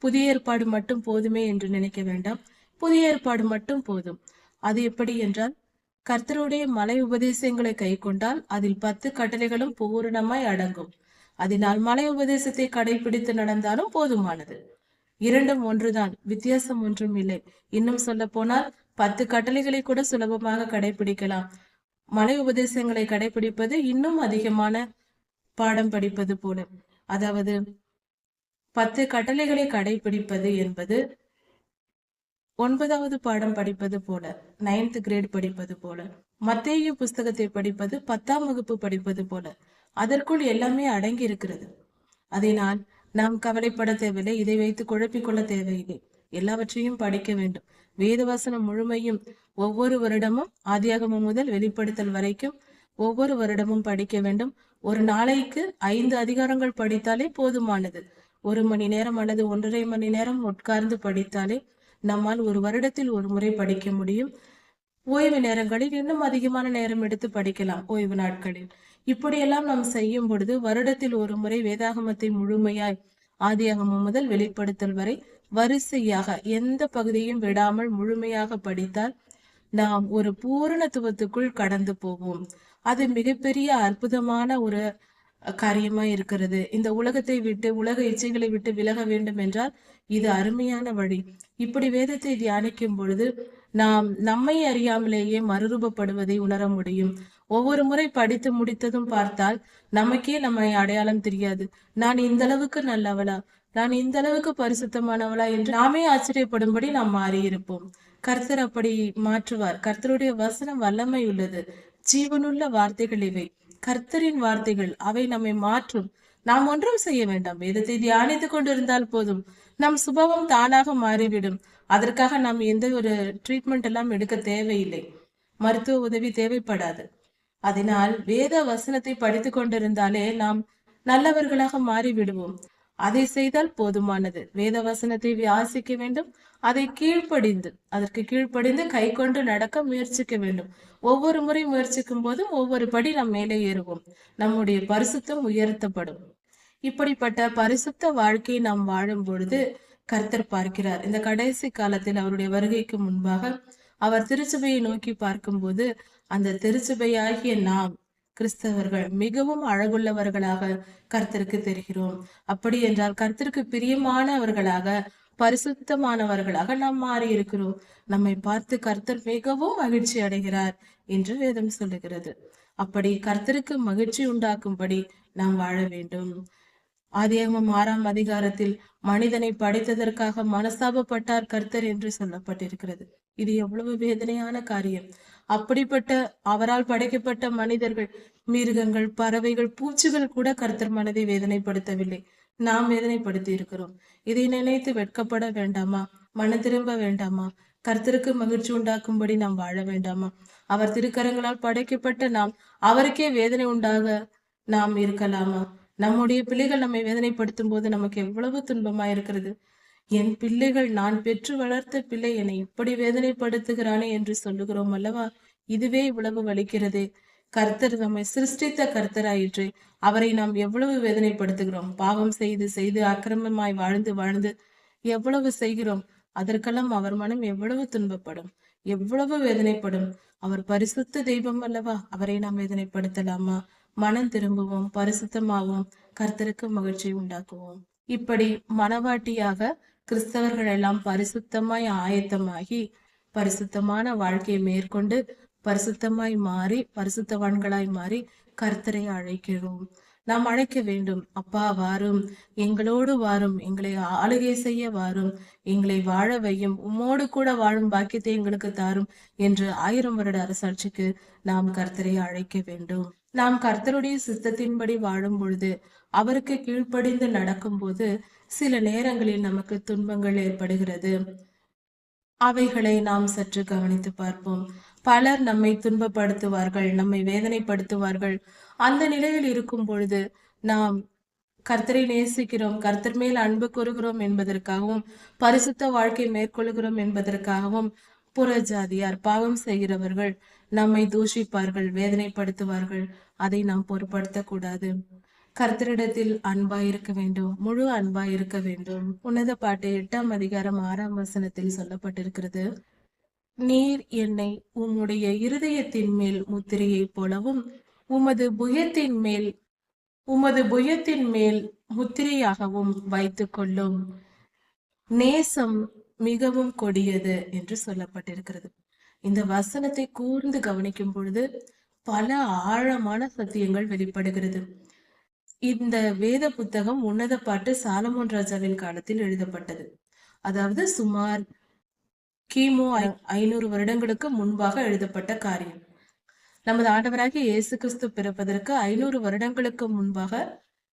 புதிய ஏற்பாடு மட்டும் போதுமே என்று நினைக்க வேண்டாம். புதிய ஏற்பாடு மட்டும் போதும். அது எப்படி என்றால் கர்த்தருடைய மலை உபதேசங்களை கை கொண்டால் அதில் 10 கட்டளைகளும் பூரணமாய் அடங்கும். அதனால் மலை உபதேசத்தை கடைபிடித்து நடந்தாலும் போதுமானது. இரண்டும் ஒன்றுதான், வித்தியாசம் ஒன்றும் இல்லை. இன்னும் சொல்ல போனால் 10 கட்டளைகளை கூட சுலபமாக கடைபிடிக்கலாம். மலை உபதேசங்களை கடைபிடிப்பது இன்னும் அதிகமான பாடம் படிப்பது போல. அதாவது 10 கட்டளைகளை கடைபிடிப்பது என்பது 9வது பாடம் படிப்பது போல, 9th கிரேட் படிப்பது போல. மத்தேயு புஸ்தகத்தை படிப்பது 10ஆம் வகுப்பு படிப்பது போல. அதற்குள் எல்லாமே அடங்கி இருக்கிறது. அதனால் நாம் கவலைப்பட தேவையில்லை, இதை வைத்து குழப்பிக்கொள்ள தேவையில்லை. எல்லாவற்றையும் படிக்க வேண்டும். வேதவசனம் முழுமையும் ஒவ்வொரு வருடமும் ஆதியாகமம் முதல் வெளிப்படுத்தல் வரைக்கும் ஒவ்வொரு வருடமும் படிக்க வேண்டும். ஒரு நாளைக்கு 5 அதிகாரங்கள் படித்தாலே போதுமானது. 1 மணி நேரம் அல்லது 1.5 மணி நேரம் உட்கார்ந்து படித்தாலே நம்மால் ஒரு வருடத்தில் ஒரு முறை படிக்க முடியும். ஓய்வு நேரங்களில் இன்னும் அதிகமான நேரம் எடுத்து படிக்கலாம். ஓய்வு நாட்களில் இப்படியெல்லாம் நாம் செய்யும் பொழுது வருடத்தில் ஒரு முறை வேதாகமத்தை முழுமையாய் ஆதியாகமம் முதல் வெளிப்படுத்தல் வரை வரிசையாக எந்த பகுதியும் விடாமல் முழுமையாக படித்தால் நாம் ஒரு பூரணத்துவத்துக்குள் கடந்து போவோம். அது மிகப்பெரிய அற்புதமான ஒரு காரியமா இருக்கிறது. இந்த உலகத்தை விட்டு, உலக இச்சைகளை விட்டு விலக வேண்டும் என்றால் இது அருமையான வழி. இப்படி வேதத்தை தியானிக்கும் பொழுது நாம் நம்மை அறியாமலேயே மறுரூபப்படுவதை உணர முடியும். ஒவ்வொரு முறை படித்து முடித்ததும் பார்த்தால் நமக்கே நம்மை அடையாளம் தெரியாது. நான் இந்த அளவுக்கு நல்லவளா, நான் இந்த அளவுக்கு பரிசுத்தமானவளா என்று நாமே ஆச்சரியப்படும்படி நாம் மாறியிருப்போம். கர்த்தர் அப்படி மாற்றுவார். கர்த்தருடைய வசனம் வல்லமை உள்ளது. ஜீவனுள்ள வார்த்தைகள் இவை. கர்த்தரின் வார்த்தைகள், அவை நம்மை மாற்றும். நாம் ஒன்றும் செய்ய வேண்டாம். வேதத்தை தியானித்துக் கொண்டிருந்தால் போதும், நம் சுபாவம் தானாக மாறிவிடும். அதற்காக நாம் எந்த ஒரு ட்ரீட்மெண்ட் எல்லாம் எடுக்க தேவையில்லை. மருத்துவ உதவி தேவைப்படாது. அதனால் வேத வசனத்தை படித்து கொண்டிருந்தாலே நாம் நல்லவர்களாக மாறிவிடுவோம். அதை செய்தால் போதுமானது. வேத வசனத்தை வாசிக்க வேண்டும். அதை அதற்கு கீழ்ப்படிந்து கை கொண்டு நடக்க முயற்சிக்க வேண்டும். ஒவ்வொரு முறை முயற்சிக்கும் போதும் ஒவ்வொரு படி நாம் மேலே ஏறுவோம். நம்முடைய பரிசுத்தம் உயர்த்தப்படும். இப்படிப்பட்ட பரிசுத்த வாழ்க்கையை நாம் வாழும் பொழுது கர்த்தர் பார்க்கிறார். இந்த கடைசி காலத்தில் அவருடைய வருகைக்கு முன்பாக அவர் திருச்சபையை நோக்கி பார்க்கும்போது அந்த திருச்சபையாகிய நாம் கிறிஸ்தவர்கள் மிகவும் அழகுள்ளவர்களாக கர்த்தருக்கு தெரிகிறோம். அப்படி என்றால் கர்த்தருக்கு பிரியமானவர்களாக, பரிசுத்தமானவர்களாக நாம் மாறி இருக்கிறோம். நம்மை பார்த்து கர்த்தர் மிகவும் மகிழ்ச்சி அடைகிறார் என்று வேதம் சொல்லுகிறது. அப்படி கர்த்தருக்கு மகிழ்ச்சி உண்டாக்கும்படி நாம் வாழ வேண்டும். ஆதியாகமம் 6ஆம் அதிகாரத்தில் மனிதனை படைத்ததற்காக மனஸ்தாபப்பட்டார் கர்த்தர் என்று சொல்லப்பட்டிருக்கிறது. இது எவ்வளவு வேதனையான காரியம். அப்படிப்பட்ட அவரால் படைக்கப்பட்ட மனிதர்கள், மிருகங்கள், பறவைகள், பூச்சிகள் கூட கர்த்தர் மனதை வேதனைப்படுத்தவில்லை. நாம் வேதனைப்படுத்தி இருக்கிறோம். இதை நினைத்து வெட்கப்பட வேண்டாமா? மனம் திரும்ப வேண்டாமா? கர்த்தருக்கு மகிழ்ச்சி உண்டாக்கும்படி நாம் வாழ வேண்டாமா? அவர் திருக்கரங்களால் படைக்கப்பட்ட நாம் அவருக்கே வேதனை உண்டாக நாம் இருக்கலாமா? நம்முடைய பிள்ளைகள் நம்மை வேதனைப்படுத்தும் போது நமக்கு எவ்வளவு துன்பமா இருக்கிறது. என் பிள்ளைகள், நான் பெற்று வளர்த்த பிள்ளை என்னை இப்படி வேதனைப்படுத்துகிறானே என்று சொல்லுகிறோம் அல்லவா? இதுவே இவ்வளவு வலிக்கிறதே. கர்த்தர் நம்மை சிருஷ்டித்த கர்த்தராயிற்று. அவரை நாம் எவ்வளவு வேதனைப்படுத்துகிறோம். பாவம் செய்து செய்து அக்கிரமமாய் வாழ்ந்து வாழ்ந்து எவ்வளவு செய்கிறோம். அதற்கெல்லாம் அவர் மனம் எவ்வளவு துன்பப்படும், எவ்வளவு வேதனைப்படும். அவர் பரிசுத்த தெய்வம் அல்லவா? அவரை நாம் வேதனைப்படுத்தலாமா? மனம் திரும்புவோம், பரிசுத்தமாவோம், கர்த்தருக்கு மகிழ்ச்சி உண்டாக்குவோம். இப்படி மனவாட்டியாக கிறிஸ்தவர்கள் எல்லாம் பரிசுத்தமாய் ஆயத்தமாகி பரிசுத்தமான வாழ்க்கையை மேற்கொண்டு பரிசுத்தமாய் மாறி பரிசுத்தவான்களாய் மாறி கர்த்தரை அழைக்கிறோம். நாம் அழைக்க வேண்டும். அப்பா வாரும், எங்களோடு வாரும், எங்களை ஆளுகை செய்ய வாரும், எங்களை வாழ வையும், உம்மோடு கூட வாழும் பாக்கியத்தை எங்களுக்கு தாரும் என்று 1000 வருட அரசாட்சிக்கு நாம் கர்த்தரை அழைக்க வேண்டும். நாம் கர்த்தருடைய சித்தத்தின்படி வாழும் பொழுது, அவருக்கு கீழ்ப்படிந்து நடக்கும் போது சில நேரங்களில் நமக்கு துன்பங்கள் ஏற்படுகிறது. அவைகளை நாம் சற்று கவனித்து பார்ப்போம். பலர் நம்மை துன்பப்படுத்துவார்கள், நம்மை வேதனைப்படுத்துவார்கள். அந்த நிலையில் இருக்கும் பொழுது நாம் கர்த்தரை நேசிக்கிறோம், கர்த்தர் மேல் அன்பு கூறுகிறோம் என்பதற்காகவும், பரிசுத்த வாழ்க்கை மேற்கொள்கிறோம் என்பதற்காகவும் புற ஜாதியார், பாவம் செய்கிறவர்கள் நம்மை தூஷிப்பார்கள், வேதனைப்படுத்துவார்கள். அதை நாம் பொருட்படுத்த கூடாது. கர்த்தரிடத்தில் அன்பாயிருக்க வேண்டும், முழு அன்பாயிருக்க வேண்டும். உன்னத பாட்டு 8ஆம் அதிகாரம் 6ஆம் வசனத்தில் சொல்லப்பட்டிருக்கிறது. நீர் என்னை உம்முடைய இருதயத்தின் மேல் முத்திரையை போலவும் உமது புயத்தின் மேல் முத்திரையாகவும் வைத்துக் கொள்ளும். நேசம் மிகவும் கொடியது என்று சொல்லப்பட்டிருக்கிறது. இந்த வசனத்தை கூர்ந்து கவனிக்கும் பொழுது பல ஆழமான சத்தியங்கள் வெளிப்படுகிறது. இந்த வேத புத்தகம் உன்னத பாட்டு சாலமோன் ராஜாவின் காலத்தில் எழுதப்பட்டது. அதாவது சுமார் கிமு 500 வருடங்களுக்கு முன்பாக எழுதப்பட்ட காரியம். நமது ஆண்டவராகிய இயேசு கிறிஸ்து பிறப்பதற்கு 500 வருடங்களுக்கு முன்பாக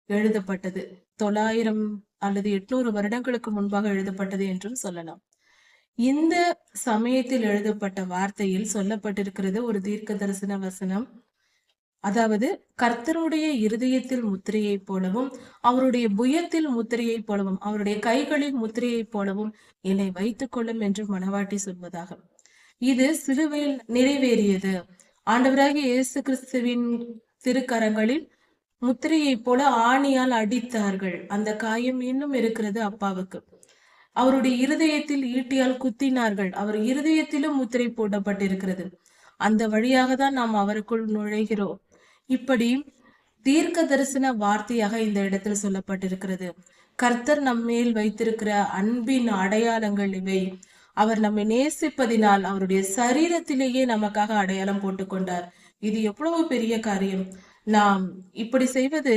எழுதப்பட்டது. 900 அல்லது 800 வருடங்களுக்கு முன்பாக எழுதப்பட்டது என்றும் சொல்லலாம். இந்த சமயத்தில் எழுதப்பட்ட வார்த்தையில் சொல்லப்பட்டிருக்கிறது ஒரு தீர்க்க தரிசன வசனம். அதாவது கர்த்தருடைய இருதயத்தில் முத்திரையை போலவும் அவருடைய புயத்தில் முத்திரையை போலவும் அவருடைய கைகளில் முத்திரையை போலவும் என்னை வைத்துக் கொள்ளும் என்று மணவாட்டி சொல்வதாக. இது சிலுவையில் நிறைவேறியது. ஆண்டவராகிய இயேசு கிறிஸ்துவின் திருக்கரங்களில் முத்திரையை போல ஆணியால் அடித்தார்கள். அந்த காயம் இன்னும் இருக்கிறது அப்பாவுக்கு. அவருடைய இருதயத்தில் ஈட்டியால் குத்தினார்கள். அவர் இருதயத்திலும் முத்திரை போடப்பட்டிருக்கிறது. அந்த வழியாக தான் நாம் அவருக்குள் நுழைகிறோம். இப்படி தீர்க்க தரிசன வார்த்தையாக இந்த இடத்தில் சொல்லப்பட்டிருக்கிறது. கர்த்தர் நம்மேல் வைத்திருக்கிற அன்பின் அடையாளங்கள் இவை. அவர் நம்மை நேசிப்பதினால் அவருடைய சரீரத்திலேயே நமக்காக அடையாளம் போட்டுக்கொண்டார். இது எவ்வளவு பெரிய காரியம்! நாம் இப்படி செய்வது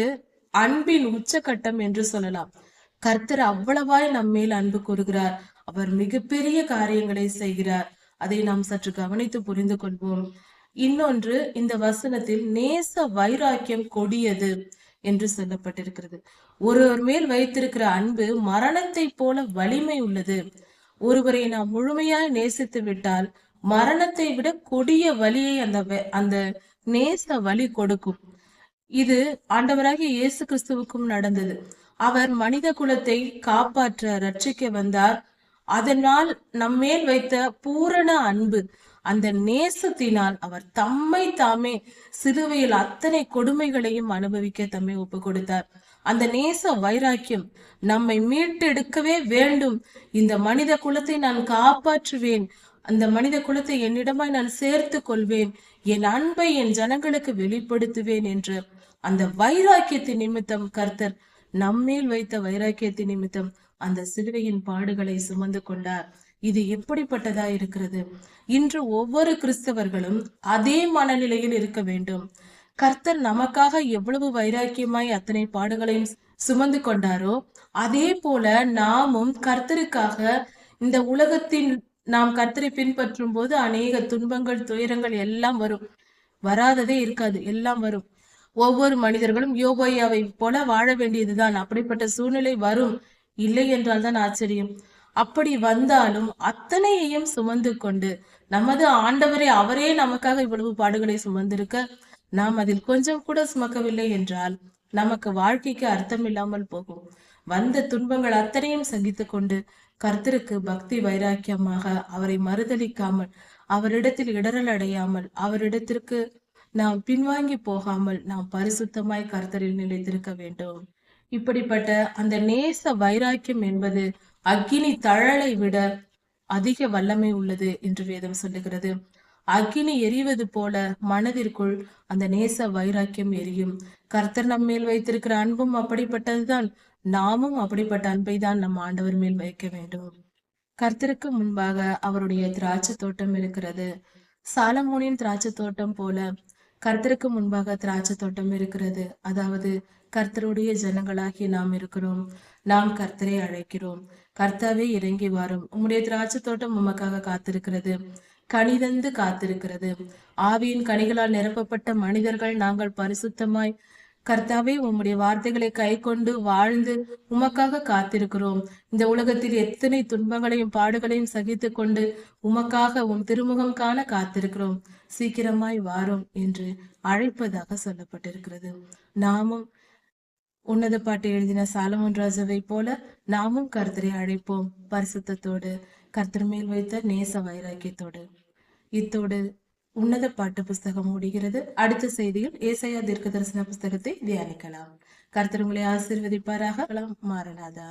அன்பின் உச்சகட்டம் என்று சொல்லலாம். கர்த்தர் அவ்வளவாய் நம்மேல் அன்பு கூறுகிறார். அவர் மிகப்பெரிய காரியங்களை செய்கிறார். அதை நாம் சற்று கவனித்து புரிந்து கொள்வோம். இன்னொன்று, இந்த வசனத்தில் நேச வைராக்கியம் கொடியது என்று சொல்லப்பட்டிருக்கிறது. ஒருவர் மேல் வைத்திருக்கிற அன்பு மரணத்தை போல வலிமை உள்ளது. ஒருவரை நாம் முழுமையாய் நேசித்து விட்டால் மரணத்தை விட கொடிய வலியை அந்த நேச வலி கொடுக்கும். இது ஆண்டவராகிய இயேசு கிறிஸ்துவுக்கும் நடந்தது. அவர் மனித குலத்தை காப்பாற்ற ரட்சிக்க வந்தார். அதனால் நம்மேல் வைத்த பூரண அன்பு, அந்த நேசத்தினால் அவர் தம்மை தாமே சிலுவையில் அத்தனை கொடுமைகளையும் அனுபவிக்க தம்மை ஒப்பு கொடுத்தார். அந்த நேச வைராக்கியம் நம்மை மீட்டெடுக்கவே வேண்டும். இந்த மனித குலத்தை நான் காப்பாற்றுவேன், அந்த மனித குலத்தை என்னிடமாய் நான் சேர்த்து கொள்வேன், என் அன்பை என் ஜனங்களுக்கு வெளிப்படுத்துவேன் என்று அந்த வைராக்கியத்தின் நிமித்தம் கர்த்தர் நம்மேல் வைத்த வைராக்கியத்தின் நிமித்தம் அந்த சிலுவையின் பாடுகளை சுமந்து கொண்டார். இது எப்படிப்பட்டதா இருக்கிறது! இன்று ஒவ்வொரு கிறிஸ்தவர்களும் அதே மனநிலையில் இருக்க வேண்டும். கர்த்தர் நமக்காக எவ்வளவு வைராக்கியமாய் அத்தனை பாடுகளையும் சுமந்து கொண்டாரோ அதே போல நாமும் கர்த்தருக்காக இந்த உலகத்தின் நாம் கர்த்தரை பின்பற்றும் போது அநேக துன்பங்கள் துயரங்கள் எல்லாம் வரும். வராததே இருக்காது, எல்லாம் வரும். ஒவ்வொரு மனிதர்களும் யோபையாவை போல வாழ வேண்டியதுதான். அப்படிப்பட்ட சூழ்நிலை வரும், இல்லை என்றால் தான் ஆச்சரியம். அப்படி வந்தாலும் அத்தனையையும் சுமந்து கொண்டு நமது ஆண்டவரே அவரே நமக்காக இவ்வளவு பாடுகளை சுமந்திருக்க நாம் அதில் கொஞ்சம் கூட சுமக்கவில்லை என்றால் நமக்கு வாழ்க்கைக்கு அர்த்தம் இல்லாமல் போகும். வந்த துன்பங்கள் அத்தனையும் சகித்து கொண்டு கர்த்தருக்கு பக்தி வைராக்கியமாக அவரை மறுதலிக்காமல், அவரிடத்தில் இடரல் அடையாமல், அவரிடத்திற்கு நாம் பின்வாங்கி போகாமல் நாம் பரிசுத்தமாய் கர்த்தரில் நிலைத்திருக்க வேண்டும். இப்படிப்பட்ட அந்த நேச வைராக்கியம் என்பது அக்கினி தழலை விட அதிக வல்லமை உள்ளது என்று வேதம் சொல்லுகிறது. அக்கினி எரிவது போல மனதிற்குள் அந்த நேச வைராக்கியம் எரியும். கர்த்தர் நம் மேல் வைத்திருக்கிற அன்பும் அப்படிப்பட்டதுதான். நாமும் அப்படிப்பட்ட அன்பை தான் நம் ஆண்டவர் மேல் வைக்க வேண்டும். கர்த்தருக்கு முன்பாக அவருடைய திராட்சை தோட்டம் இருக்கிறது. சாலமோனின் திராட்சை தோட்டம் போல கர்த்தருக்கு முன்பாக திராட்சை தோட்டம் இருக்கிறது. அதாவது கர்த்தருடைய ஜனங்களாகி நாம் இருக்கிறோம். நாம் கர்த்தரை அழைக்கிறோம். கர்த்தாவே இறங்கி வாரும், உம்முடைய திராட்சை தோட்டம் உமக்காக காத்திருக்கிறது, கனிதந்து காத்திருக்கிறது. ஆவியின் கனிகளால் நிரப்பப்பட்ட மனிதர்கள் நாங்கள் பரிசுத்தமாய் கர்த்தாவே உம்முடைய வார்த்தைகளை கை கொண்டு வாழ்ந்து உமக்காக காத்திருக்கிறோம். இந்த உலகத்தில் எத்தனை துன்பங்களையும் பாடுகளையும் சகித்து கொண்டு உமக்காக உம் திருமுகம் காண காத்திருக்கிறோம். சீக்கிரமாய் வாரும் என்று அழைப்பதாக சொல்லப்பட்டிருக்கிறது. நாமும் உன்னத பாட்டு எழுதின சாலமோன் ராஜாவை போல நாமும் கர்த்தரை அழைப்போம், பரிசுத்தத்தோடு, கர்த்தர் மேல் வைத்த நேச வைராக்கியத்தோடு. இத்தோடு உன்னத பாட்டு புஸ்தகம் முடிகிறது. அடுத்த செய்தியில் ஏசாயா தீர்க்க தரிசன புஸ்தகத்தை தியானிக்கலாம். கர்த்தர் உங்களை ஆசீர்வதிப்பாராக. மாறனாதா.